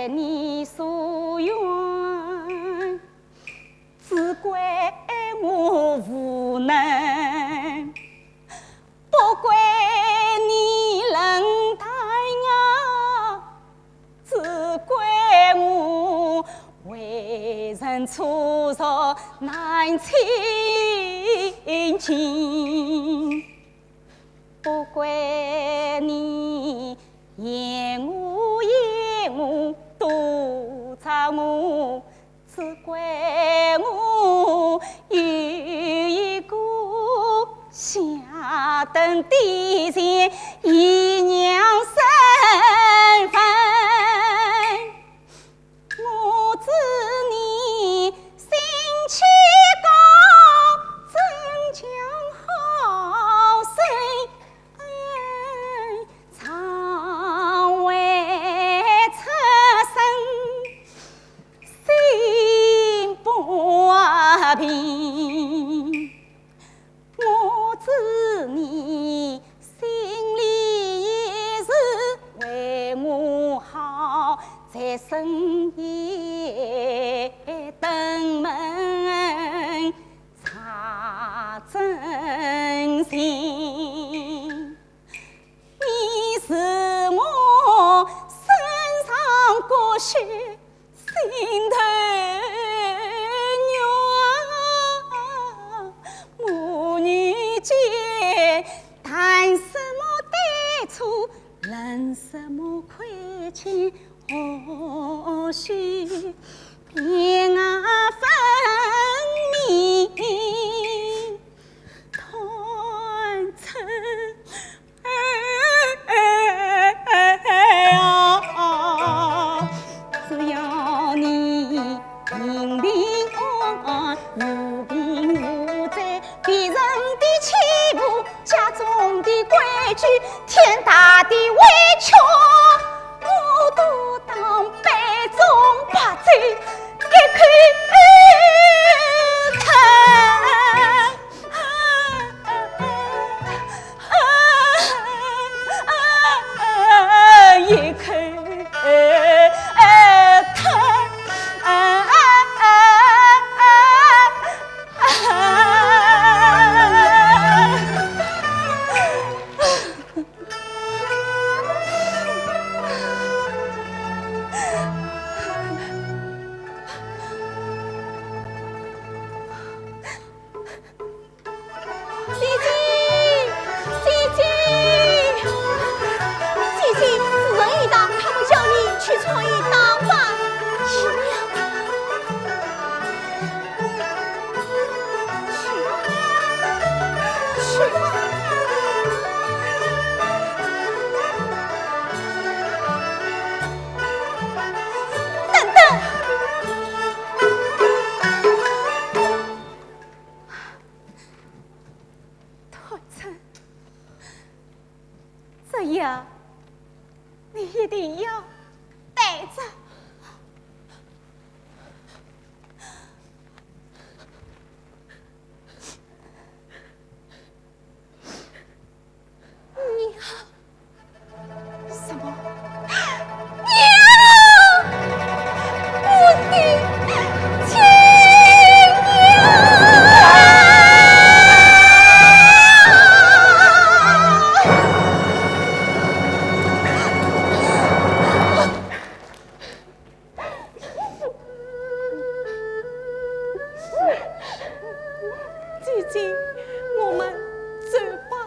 你所愿，只怪我无能，不怪你冷淡呀，只怪我为人粗俗难亲近，不怪你嫌我督察我，只怪我有一个下等低贱姨娘身份。我知你心气高，真将好生常为出身，心不平。我知你心里也是为我好，在深夜登门查真心。你是我身上骨血心头肉，母女间谈什么对错，论什么亏欠，或许偏爱分明，团成只要你平平安安，无病无灾，别人的欺负，家中的规矩，天大的委屈，我都当杯中把酒一口吞，一口去创业当饭，去吧。等等，太真，这样你一定要带着。什么？娘！我的亲娘！姐姐，我们走吧。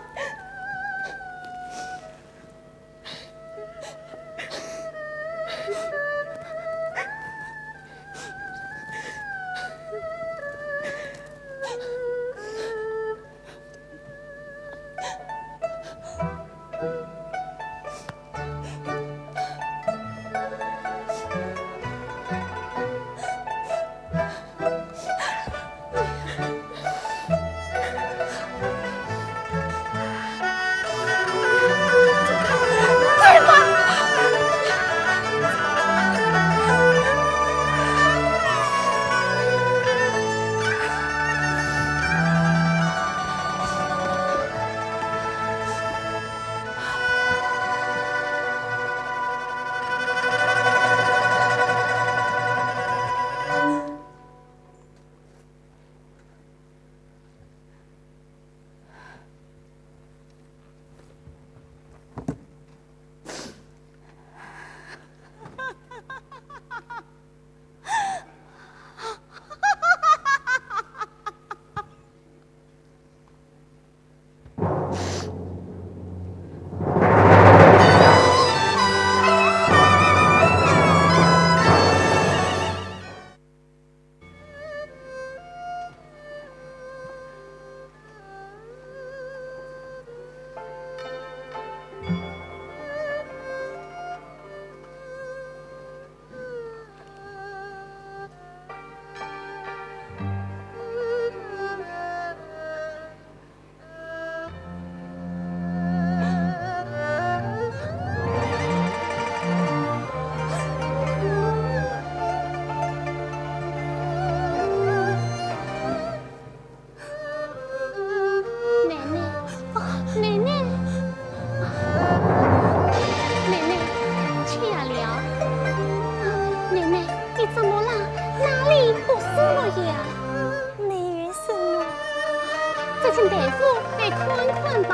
请大夫来看看吧。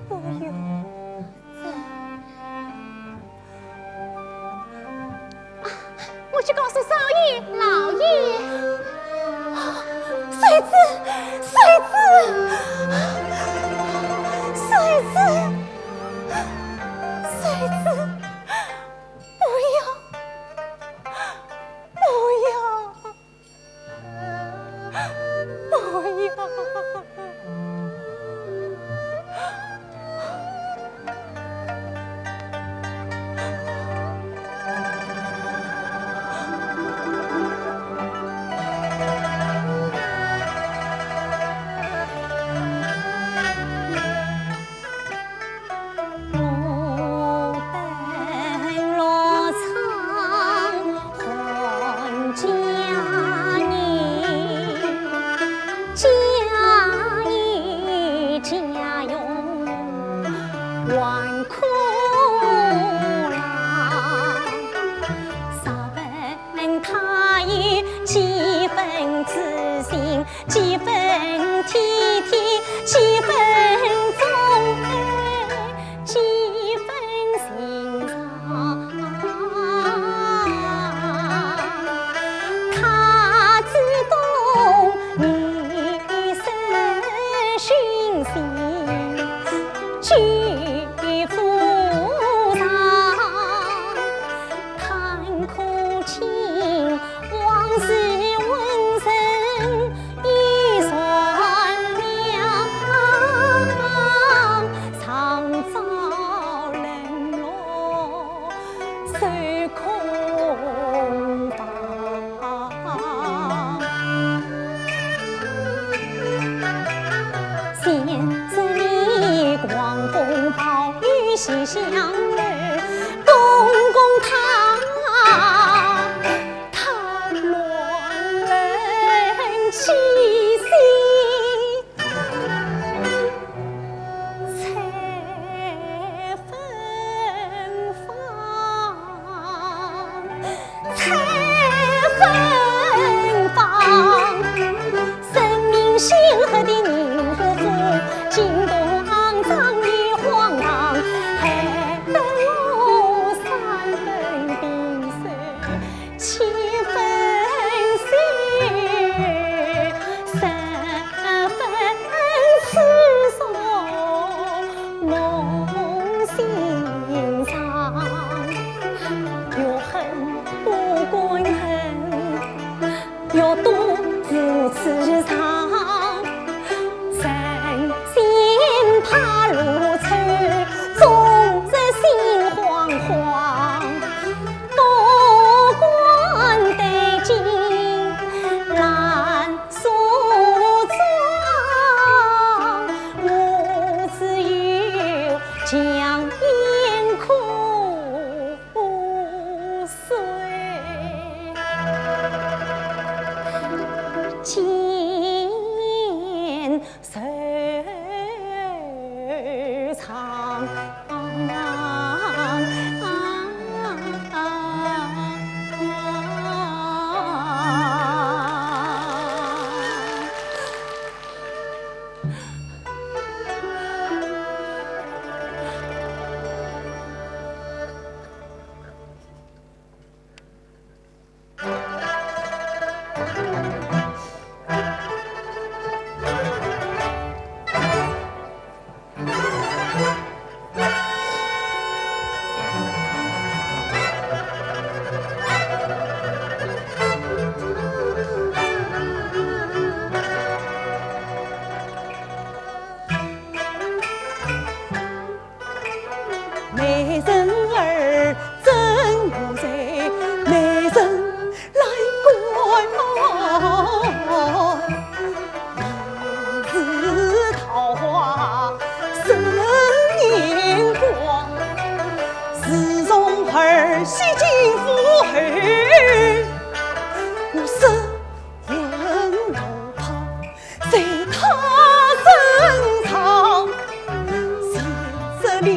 不用，我去告诉少爷、老爷。水子，水子，水子，水子，不要，不要，不要。几分体贴，几分忠爱，几分心肠。他只懂一生寻心，举夫上，叹苦情，往事。西厢儿，东宫他乱人气息，才芬芳，才芬芳，生命星河的凝固，惊动肮脏的荒唐。长。美人儿真不在，美人来观，是桃花生年光，自从儿媳进府后，我失魂落魄在她身上，现实里。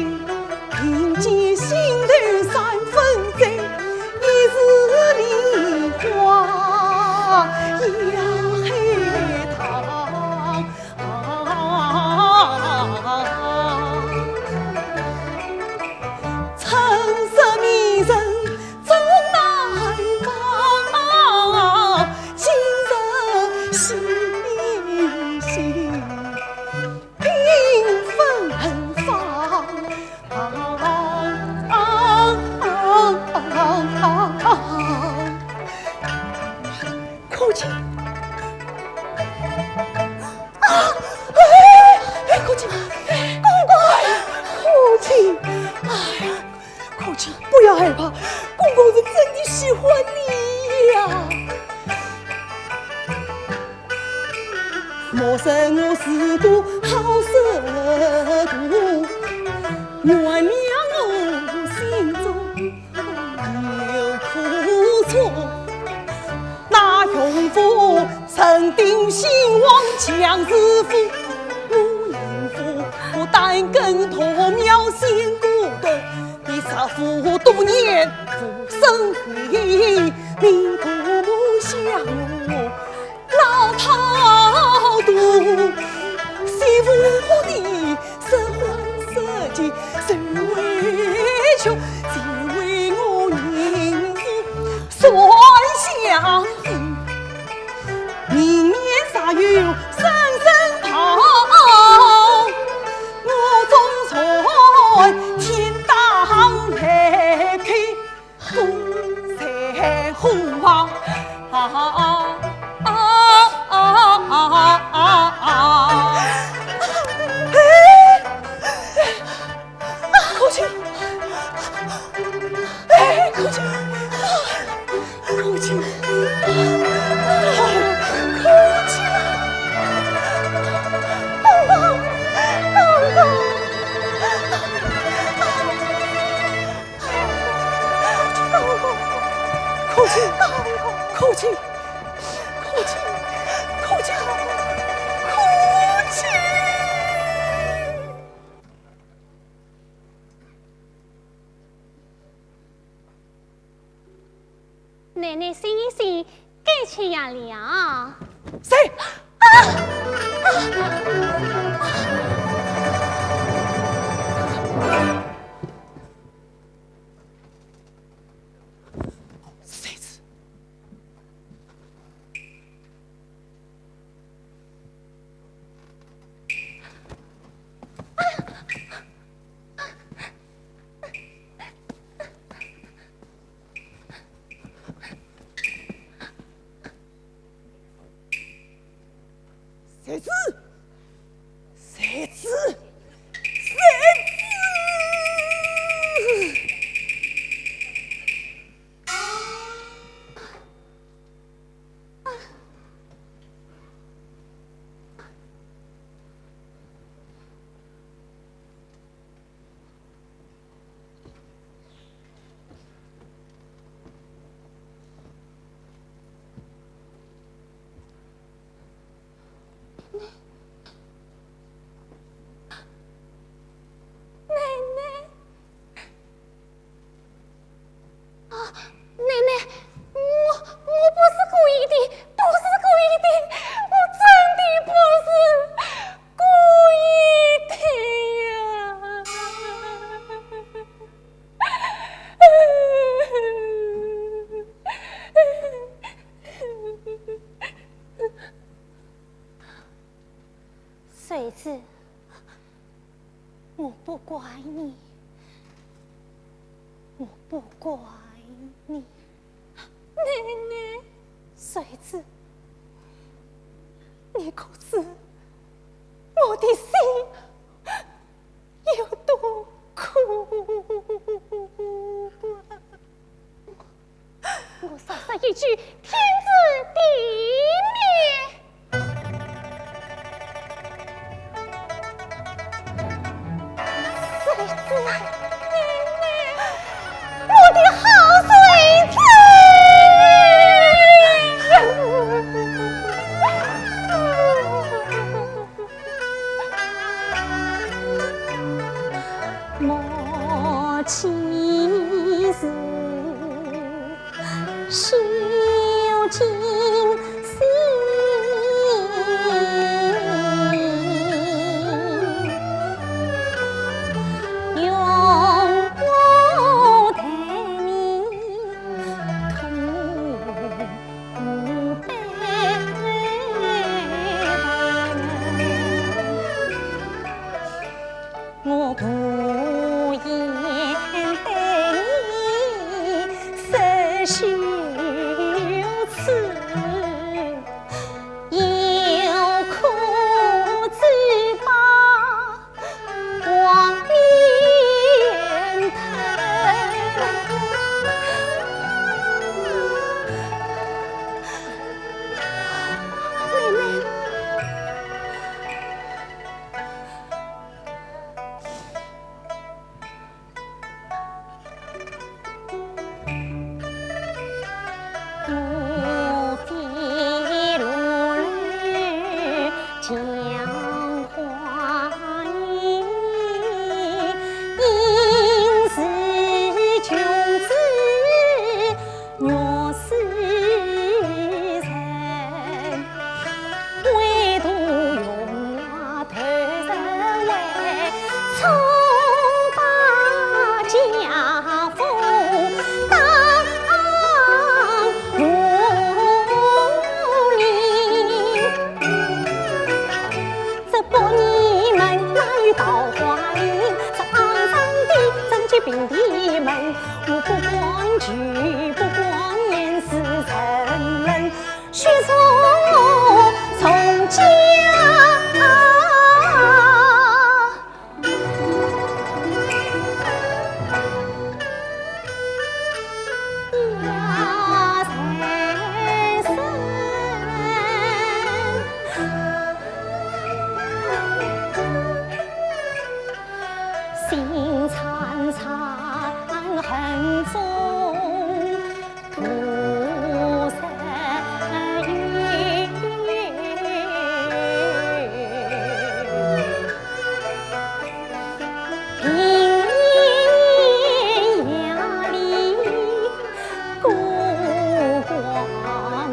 凭借心头三分债，一是梨花压海棠。城市迷人终难忘，今日细细缤纷芳。父亲，父亲，公公，父亲，哎呀，父亲，不要害怕，公公是真的喜欢你呀。莫生我是个好色徒，原谅我心中有苦楚。那勇夫曾定兴亡强师傅，我应付我胆更托苗先孤独，你杀父多年复生回，命不相我老逃渡，媳妇和你失欢失气，谁为求，谁为我宁负算相负，明年啥月生生跑，我总算天当来开风彩花。口琴，口琴，口琴，口琴，公公，公公，口琴，口琴，口琴，口琴，口琴。奶奶醒一醒，该吃药了。谁？谁子？谁子？谁子？谁子？谁知我不怪你，我不怪你，奶奶，谁知你可知我的心有多苦啊！我少说一句，天诛地灭。谁知奶奶，我的好孙子！莫欺是修尽心，用我待你同悲我不言对你实羞耻，有苦只把往面疼。妹妹。我飞如泪江花影，应是君子若是人，唯独用我头人为冲把家风当无理，这百年门哪有桃花林？这肮脏的贞洁病的门，我不光举，不光言是人人须从从家。心惨惨恨中徒生怨，平年夜里过光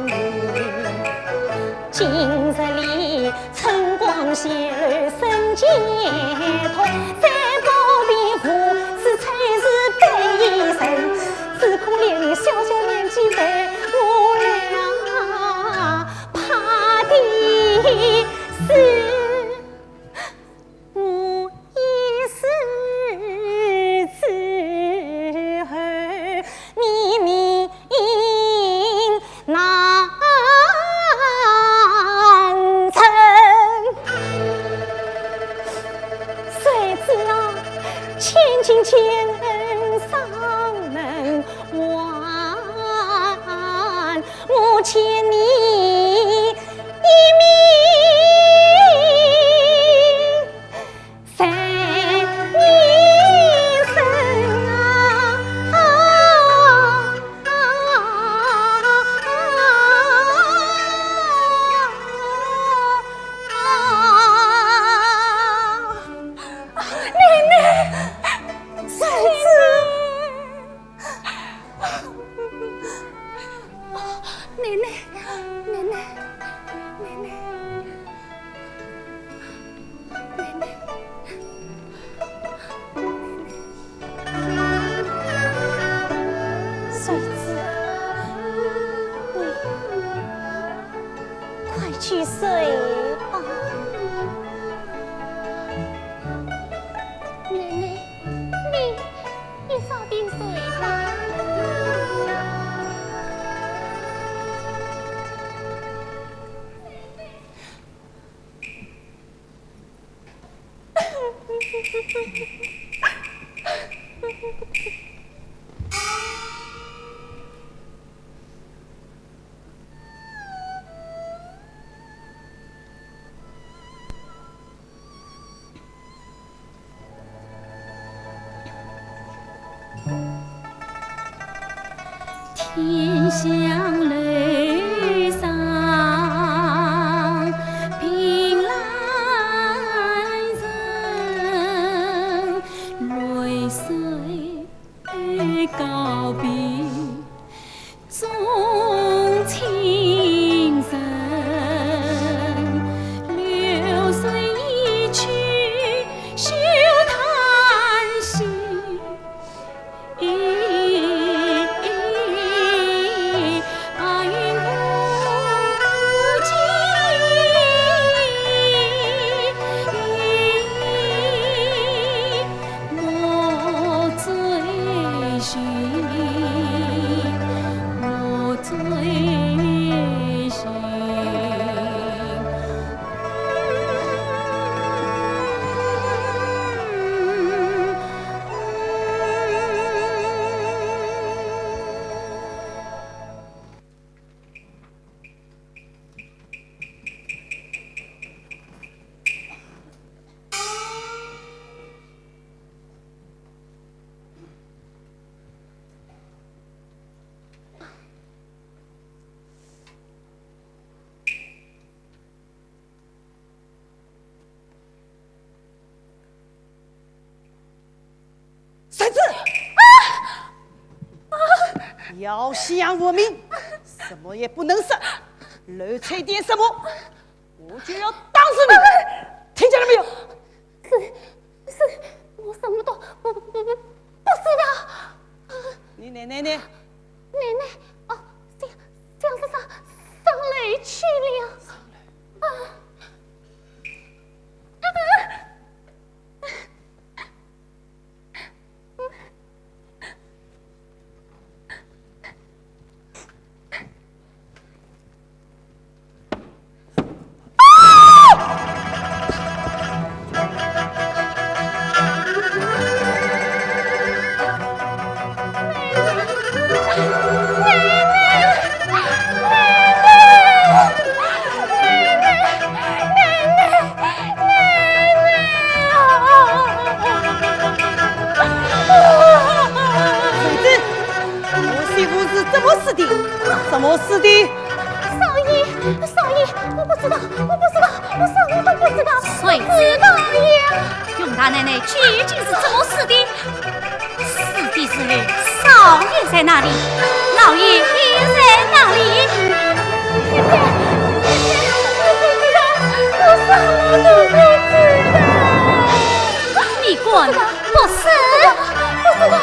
明，今日里春光显露身前痛。只可怜你小小年纪被我俩怕的是，我一时之后你命难成。天香泪洒，凭栏人，泪水告别钟情人，流水一去休叹息。白云无际，莫追寻，莫追寻。三子，要想我命，什么也不能少，漏吹点什么，我就要打死你！听见了没有？是，我什么都不知道。你奶奶呢？奶奶，哦，这样是上雷去了。什么死的？少爷，我不知道，我什么都不知道。谁知道呀？永大奶奶究竟是怎么死的？死的时候，少爷在哪里？老爷也在哪里？我什么都不知道。你滚！不是，不知道。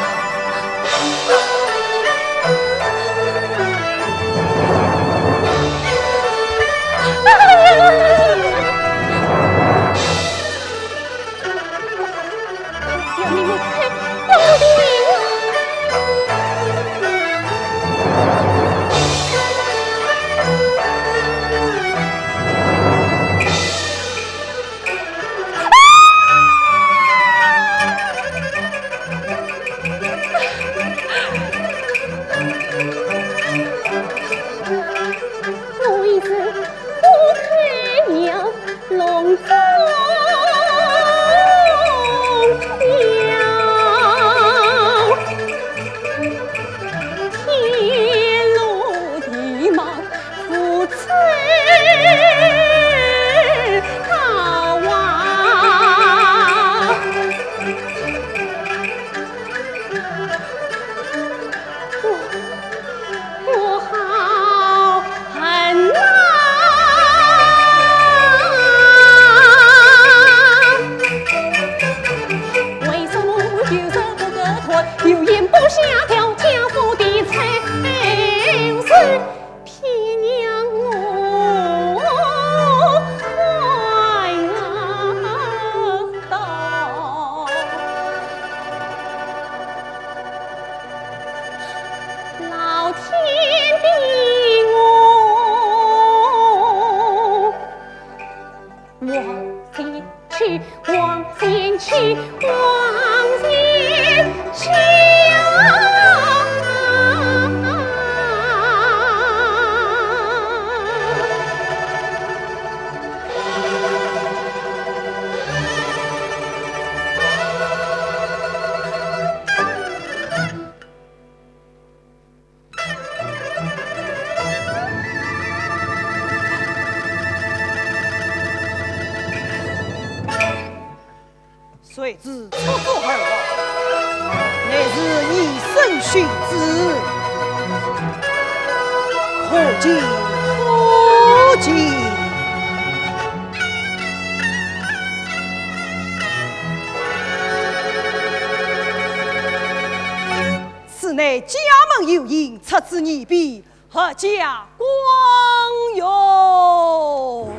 去，往前去，往前去啊！谁知出走而亡，乃是以身殉之，可敬可敬。此乃家门有应，出自你必，阖家光荣。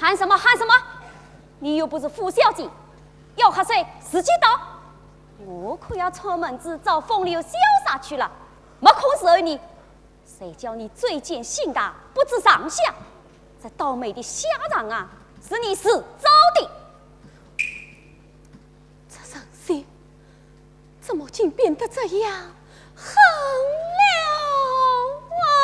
喊什么喊什么？你又不是傅小姐，要喝水自己倒。我可要出门子找风流潇洒去了，没空伺候你。谁叫你嘴贱心大，不知上下？这倒霉的下场啊，是你死早的。这人心怎么竟变得这样狠了啊！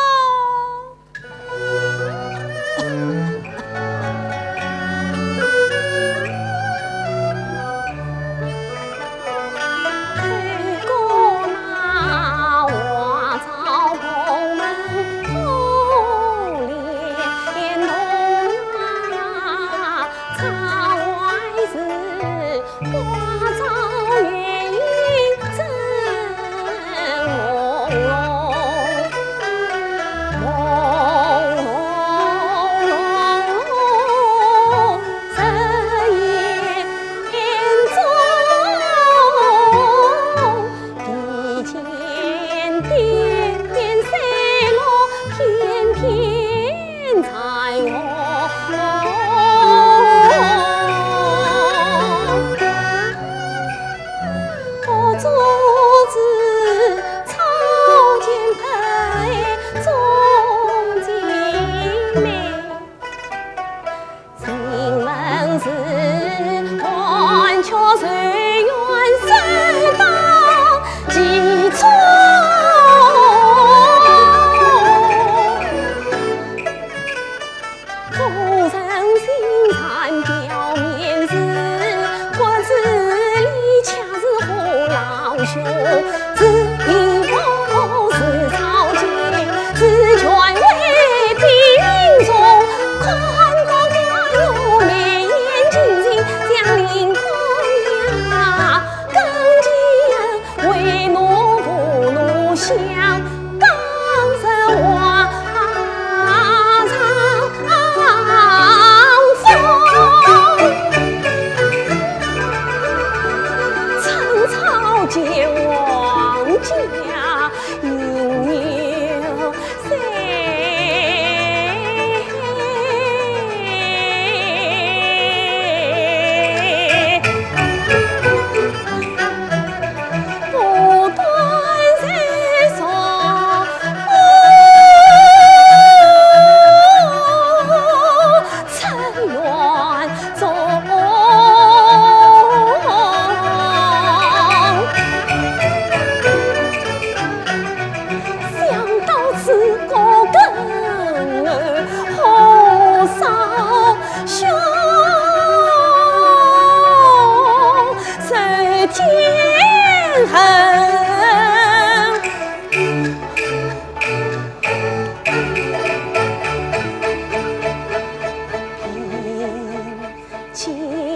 情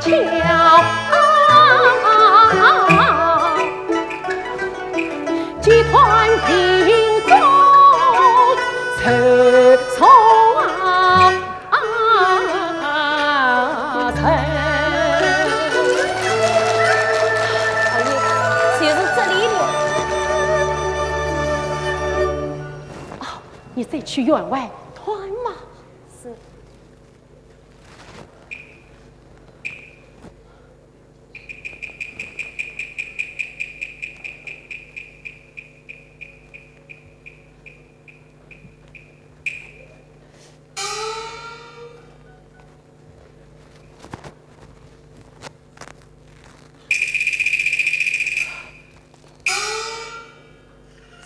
巧，集团品种手从就是这里了。你再去员外团嘛。是。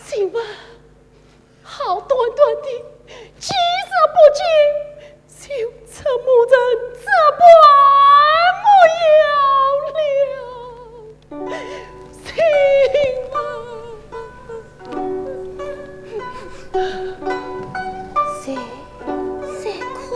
请问，好短短的几日不见，就这么人这般没有了？请问，谁哭？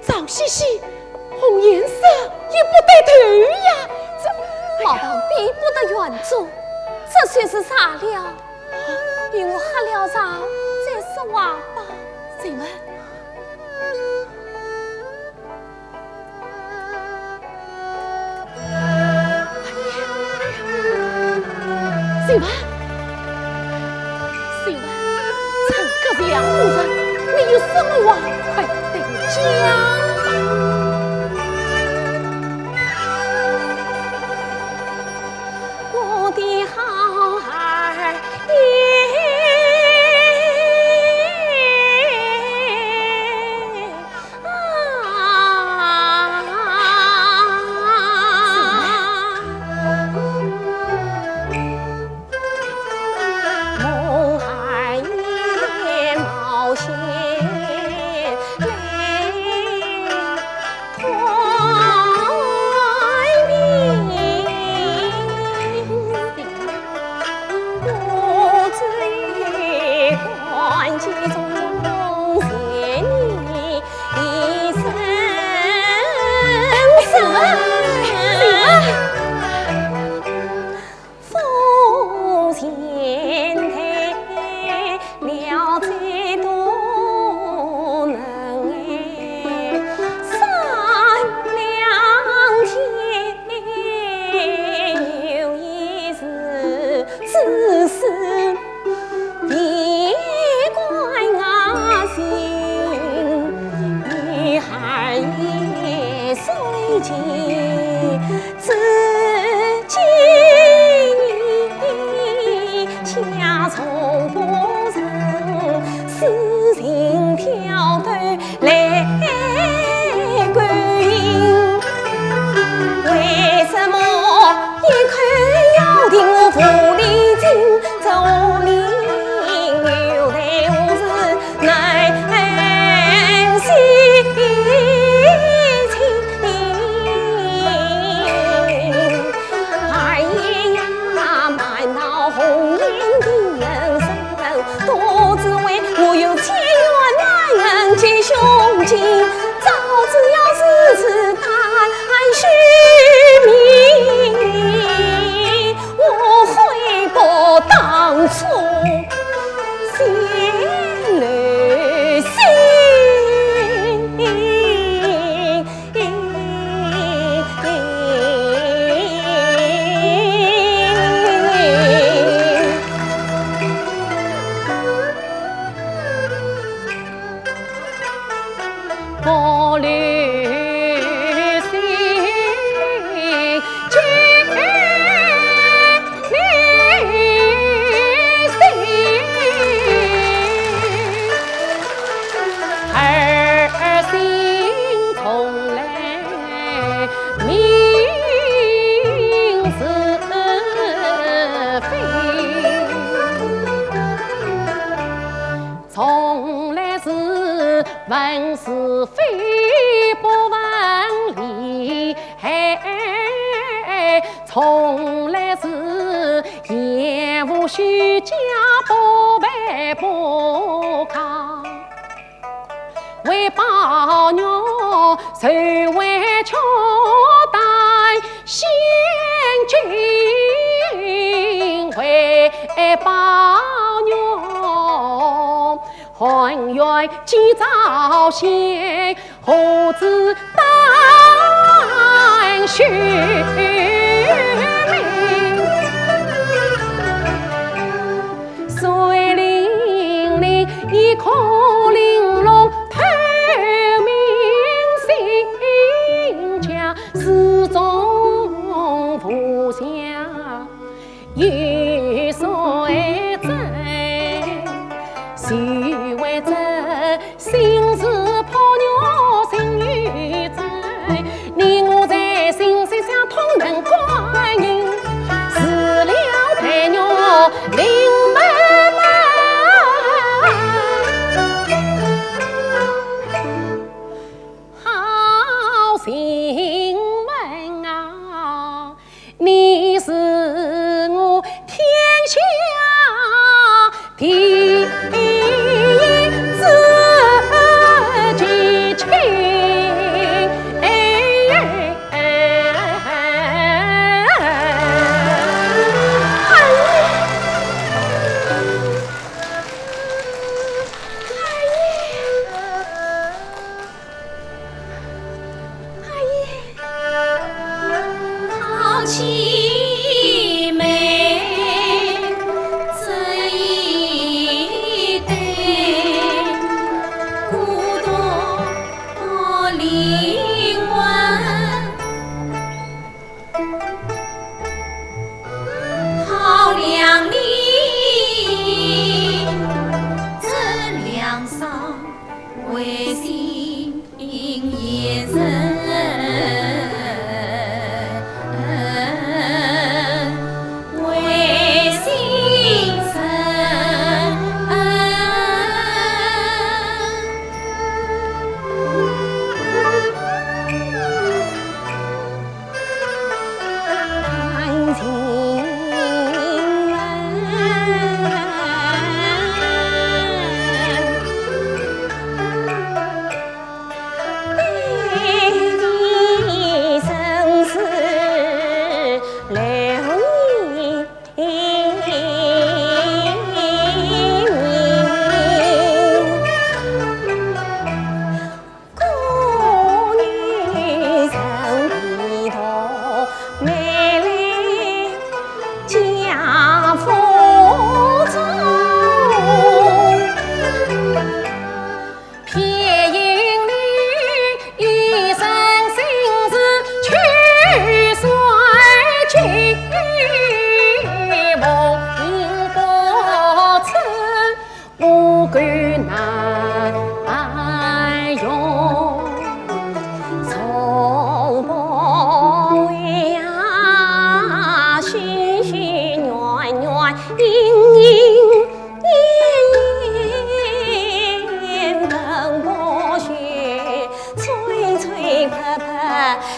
脏兮兮，红颜色也不得头呀！毛棒比不得原主，这算是啥了？比我喝了茶，再说话吧。请问，请问，请问，陈个两路人，你有什么话快对我讲？我的好儿梦儿眼冒险泪不留心，尽离心，儿心从来明是非。从来是问是非不问理，从来是言无虚假不卑不亢，为保娘谁为乔丹先君，为保娘汉元今朝先，何子当虚名？水灵灵，一颗玲珑透明心墙，始终不下雨水真。谁为这心事泡鸟心与真？你我在心山上同门观音，死了陪鸟临门门。好心门啊，你是我天下第一知己情，好凄美这一对孤独灵魂，好亮丽这两双为心眼神。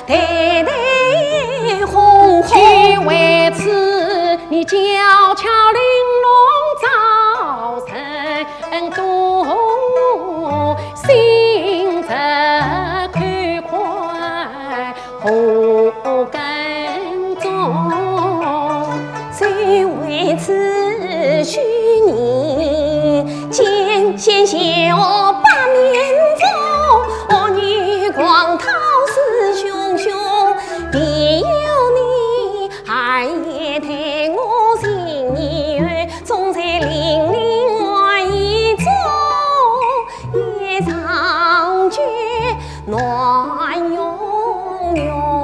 代代红红，却为此你娇俏玲珑早成都，心则宽宽何更重？谁为此许你见贤小把面中，女光涛势汹汹，必有你儿也陪我心愿，总在凛凛晚意中，夜长觉暖融融，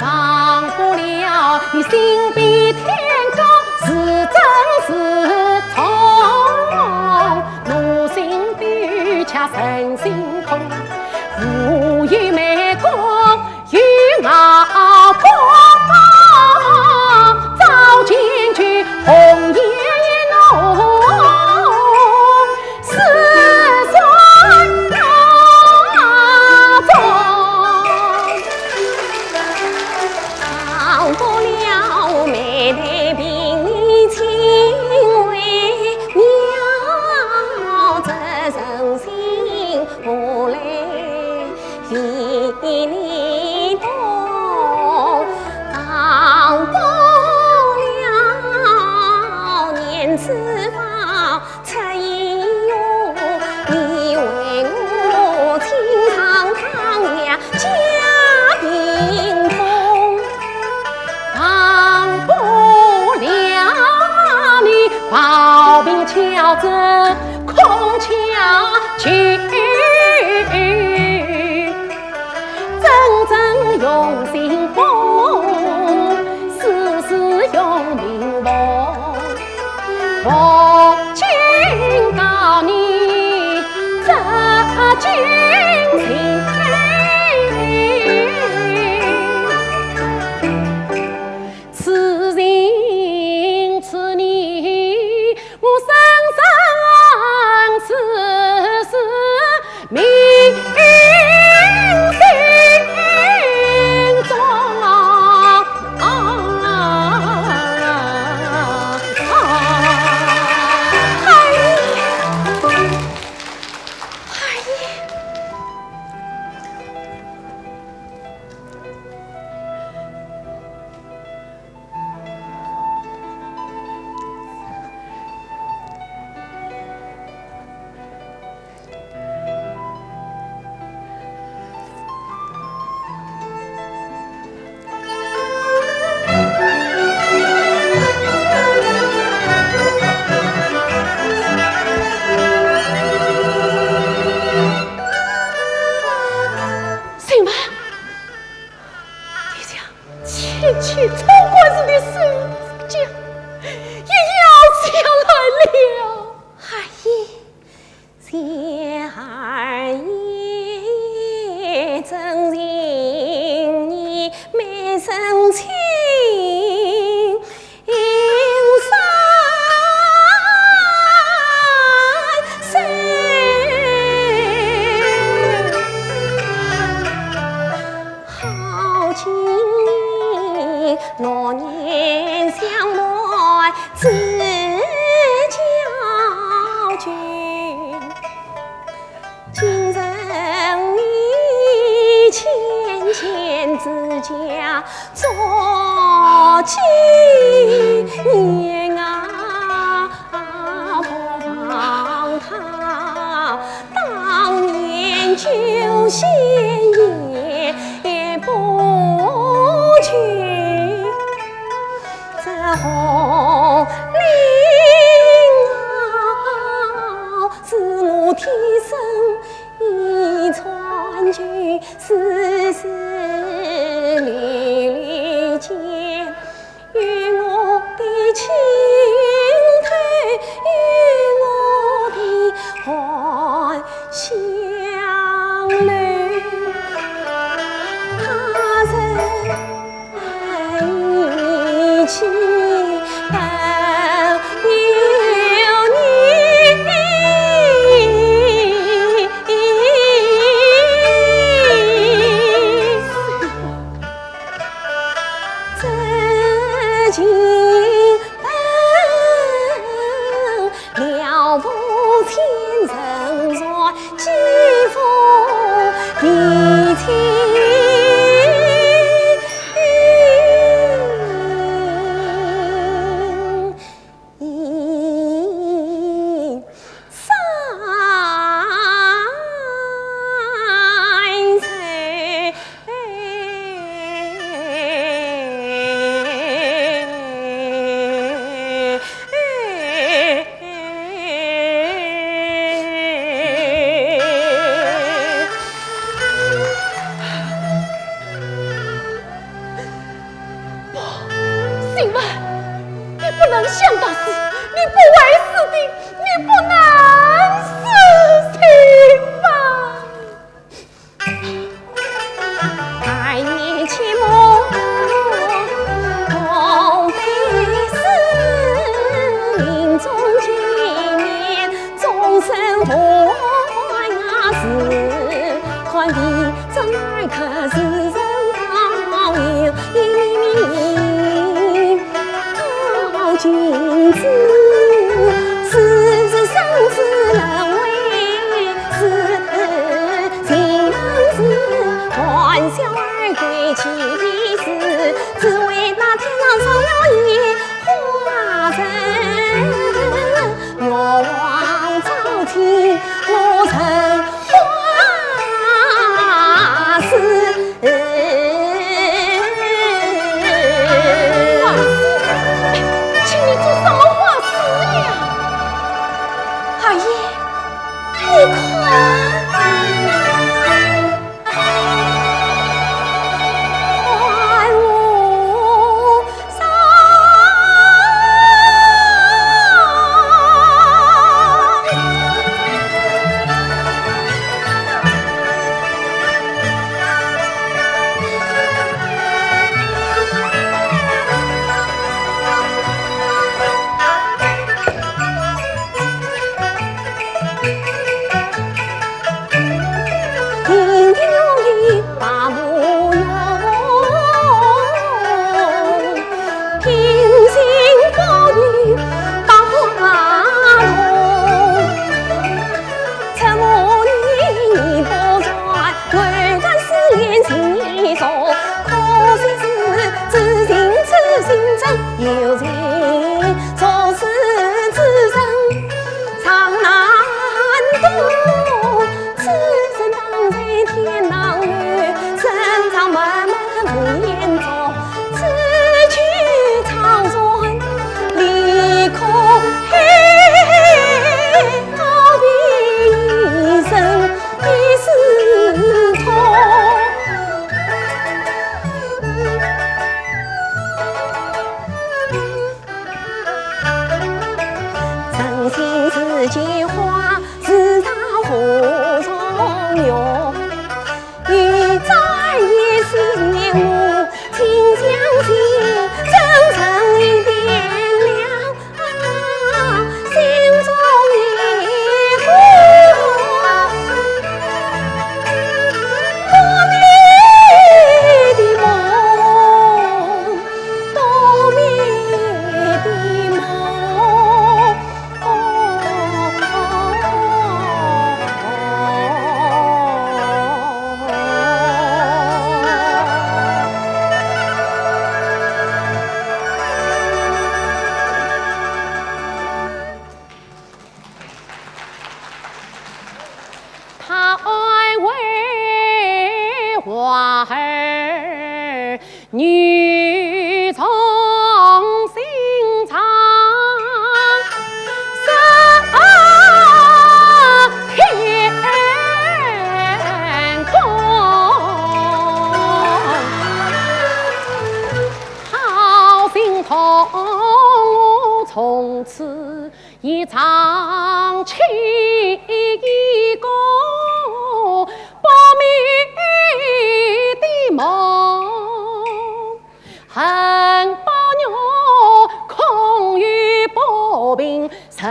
忘不了你心比天高，是真是从，奴心比恰神心空，无语美公与傲光，早进去红颜浓，四川大中，忘不了美丽并情为妙，这人心无泪一里动，忘不了年次方出一用，你为我清唱堂呀家贫痛，忘不了你抱病敲着空腔去，真正用心风，事事用命谋，我警告你这军情，此人此你我生生世世命心中去冲官司的事讲，也要下来了。阿姨，小儿也真心你没生气。若年相爱自教君，今人你浅浅之家做几年啊，不妨他当年就先也不去。红绫袄，自我天生已传句，丝丝缕缕间，与我的情态，与我的欢相恋，他人一起。想到死，你不为死的，你不能死心吗？百年期末，同悲死，临终纪念，终身活呀是，看地真爱可是人道有一好君子，世生死人为事，情人是传笑而归其事，只为那天上少有一花人，若望朝廷我曾花事。请你做什么花事呀？二爷，你看。有情做事之人常难懂，此生当在天堂里，深藏慢慢不言中，此去长存离空黑，告别一生一世痛。心似菊花，似他湖中游。欲在夜思念我，请相信真诚已点亮心中一火，多美的梦，多美的梦。他爱为花儿女从心肠，天公好心痛，从此一场情歌。不灭的梦，恨不鸟空于薄冰，实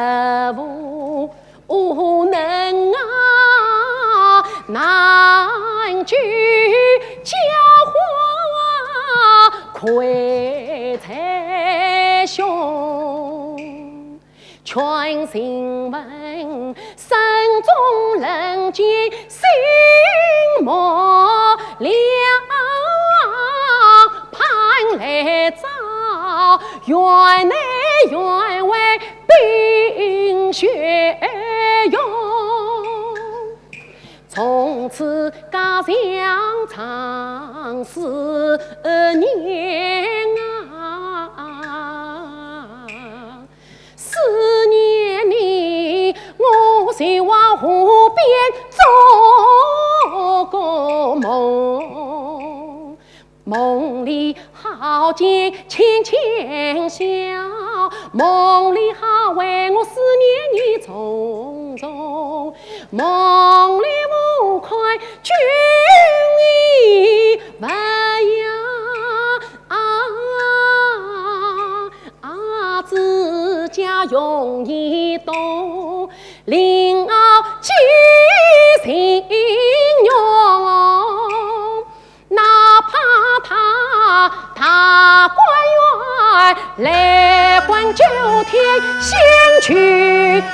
无能啊，难拒娇花愧才兄。全心问，心中人间心莫了，盼来早，原来原为冰雪涌。从此家乡长思念啊，思念你，我希望湖边做个梦，梦里好见牵牵笑，梦里好为我思念你重重，梦里无愧君意不呀自家容易懂，灵傲记心用，哪怕他官员来管九天先去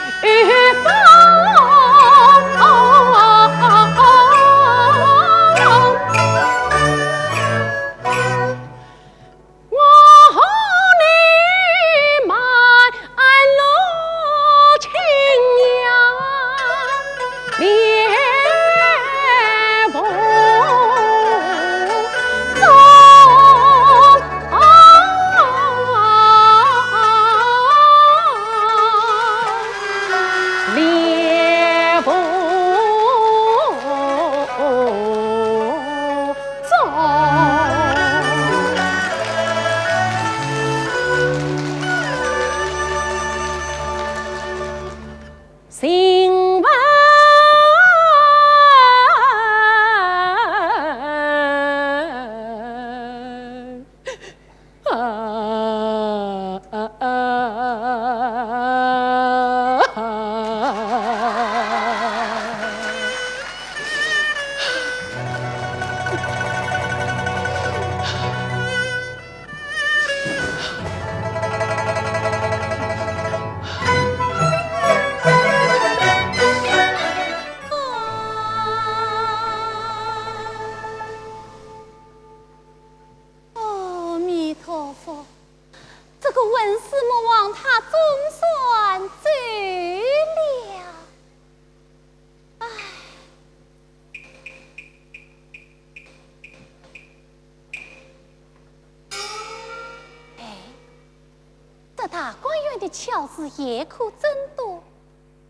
大观园的巧子也可真多，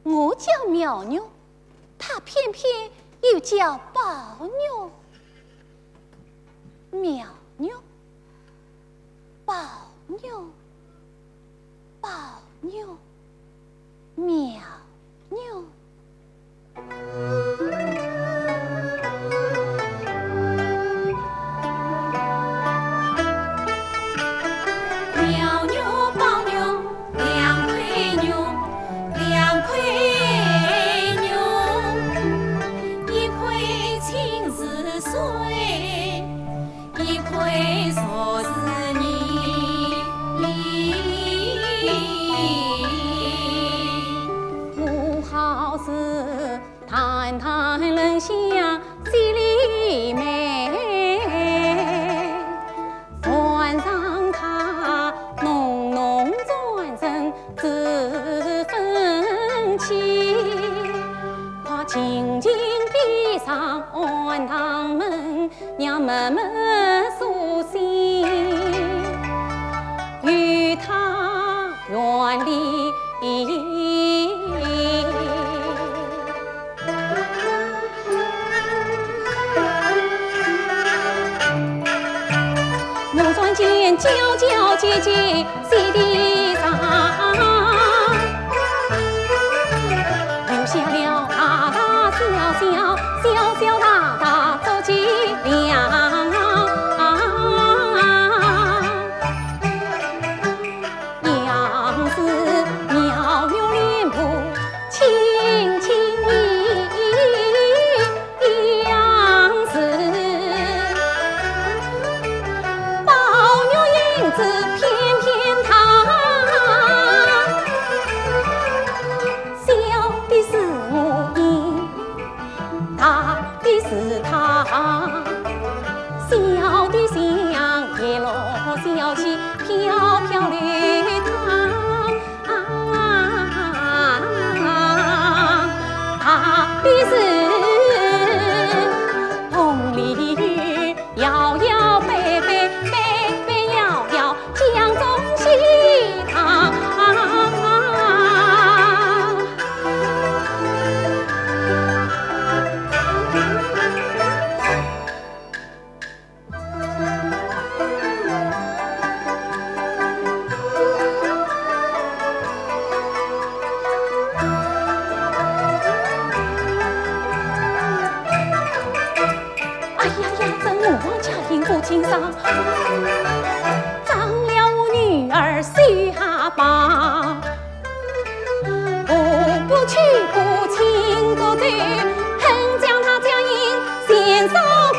我叫苗妞，他偏偏又叫宝妞。苗妞，宝妞，宝妞，苗妞。慢慢苏醒，与他远离。我转见娇娇姐姐席地上，留下了大大小小，小小大大走几两。小的像叶落小溪，飘飘绿塘。他的是红鲤鱼，摇摇摆摆，摆摆摇摇，江中西塘。上，长了我女儿随下帮。不去不亲作对，恨将他家营先扫光。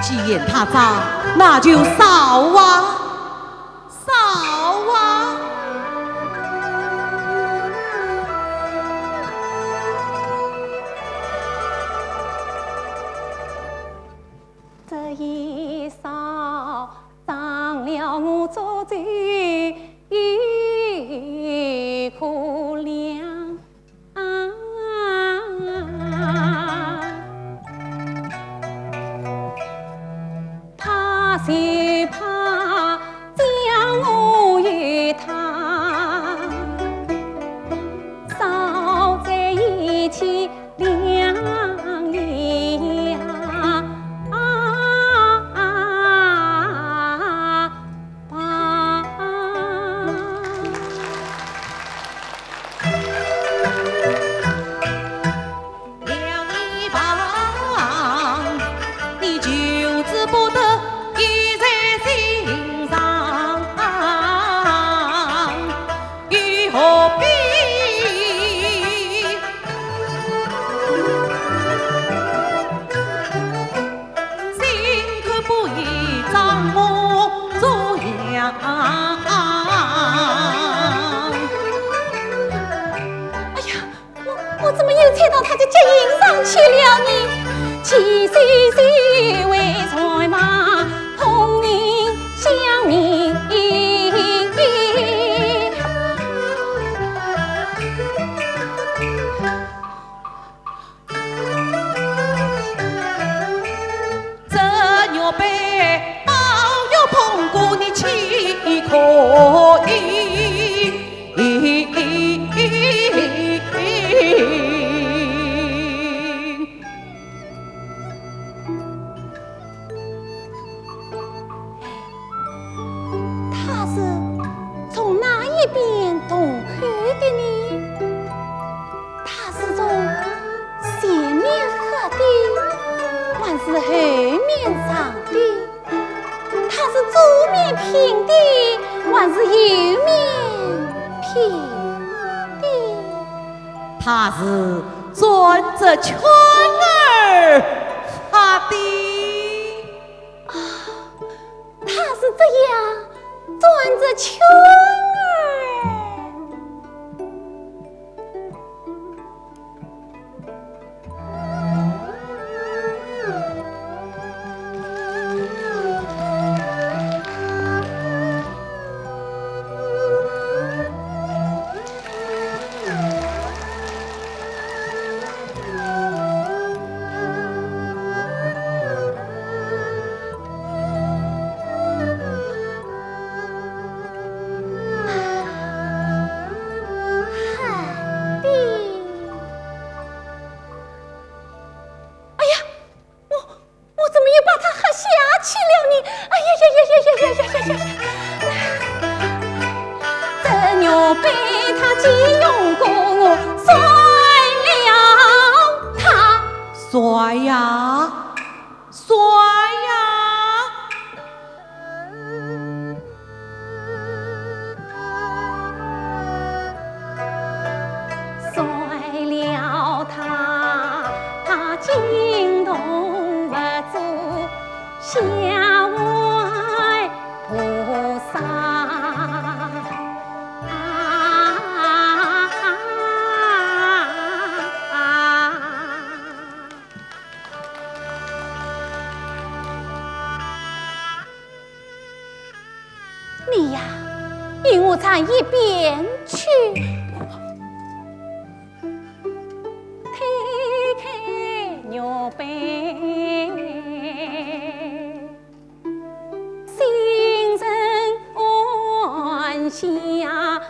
既言他脏，那就扫啊扫啊！这一扫脏了我做罪可怜啊！怕就怕将我与他扫在一起两一呀！我怎么又踩到他的脚印上去了呢？七岁岁为财马，同人相命。这牛背包有碰过你岂可以？他是从哪一边东去的呢？他是从前面喝的，还是后面上的？他是左面平的，还是右面平的？他是转着圈儿发的。他是这样转着圈儿。这牛被他借用过我，甩了他，甩呀甩呀！甩了他，他惊动不住，向外菩萨。你呀，与我唱一边去。推开牛背，心生欢喜呀！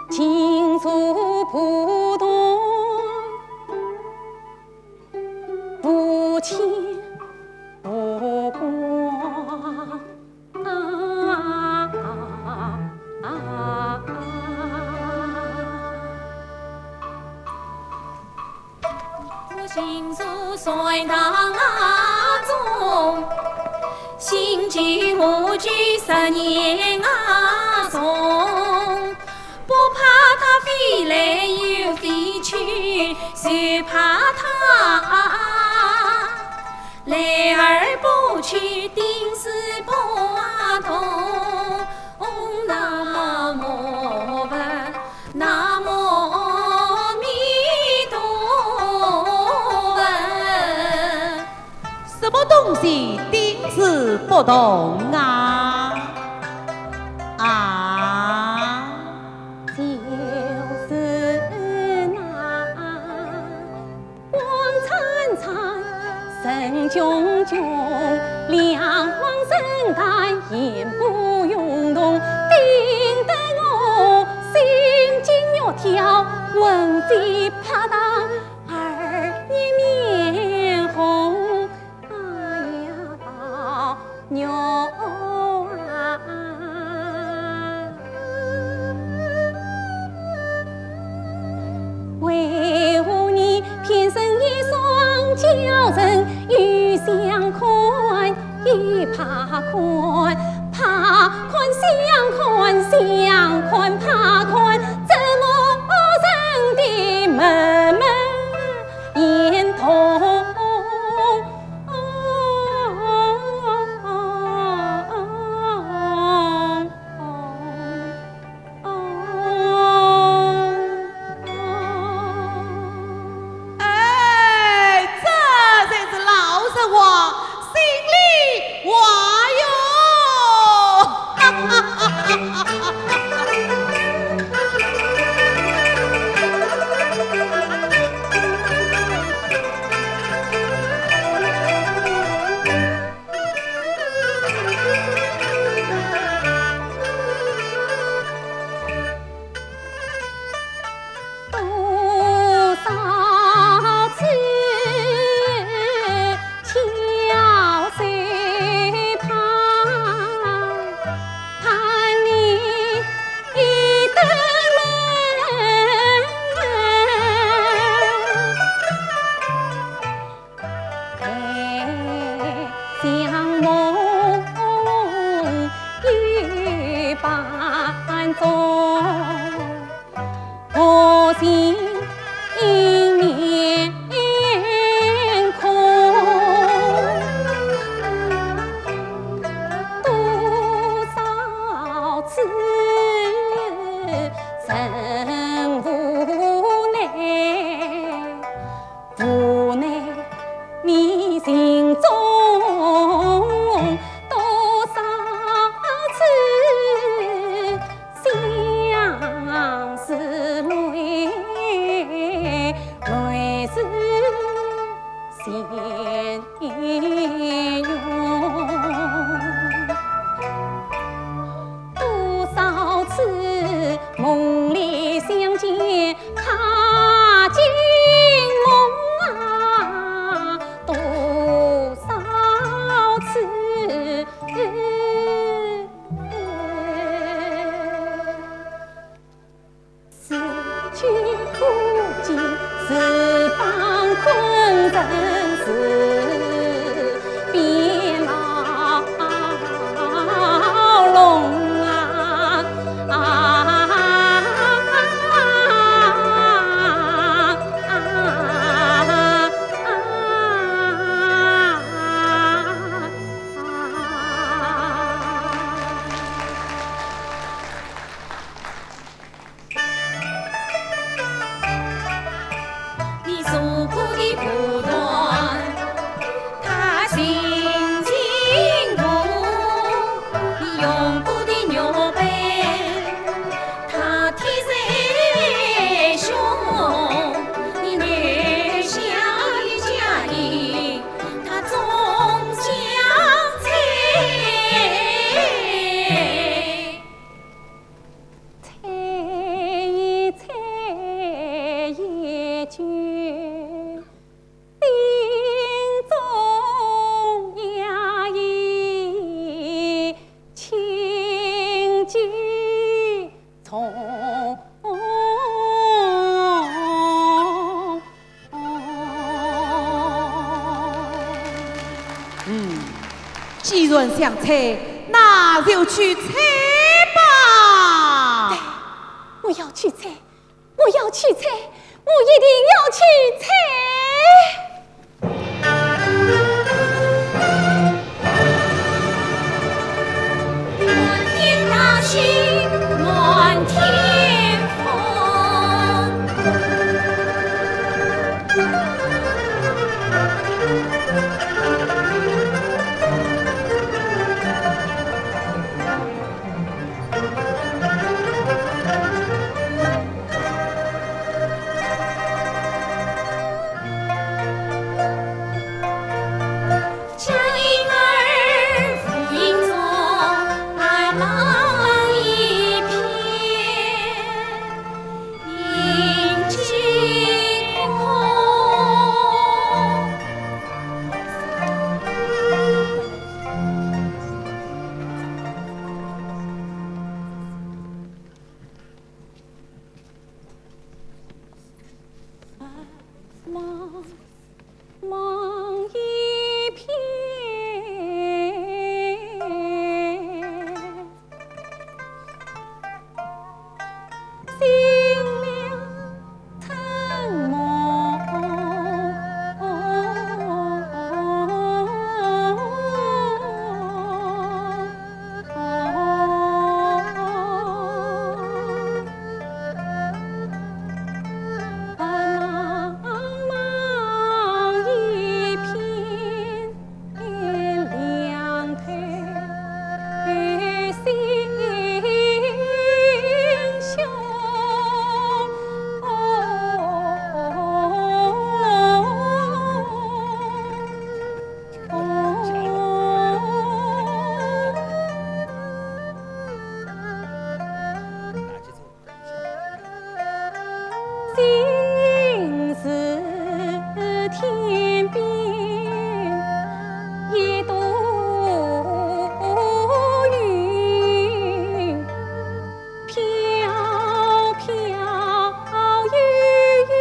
情处不动，不亲不心如水当中，心境无惧10年中，不怕它飞来又飞去，就怕它来而不去，定是不同。南无佛，南无阿弥陀佛。什么东西定是不同啊？就是那光灿灿、神炯炯、亮光神态、言不涌动，定得我心惊肉跳，魂飞魄荡，儿女面红，哎呀，宝牛啊！为何你偏生一双娇人，欲相看亦怕看，怕看相看，相看怕看，怎么人的闷闷眼痛？哎，这才是老实话，心里话多少次憔悴盼，盼你登门，像梦一般中。我心面空，多少次真无奈，无奈你心中多少次相思泪，泪是先涌。多少次梦里相见踏进梦啊，多少次思君不尽，是帮困人事变牢笼啊！你诉苦的不断，他心情苦；你用苦的牛背，他体在胸；你留下的家业，他种香菜。采一采一卷，既然想猜，那就去猜吧。我要去猜，我要去猜，我一定要去猜。满天大星，满天风。江影儿浮影中，白茫一片，影尽空。茫茫一片，心凉沉默。茫茫一片凉透心胸。心似天边一朵云，飘飘悠悠。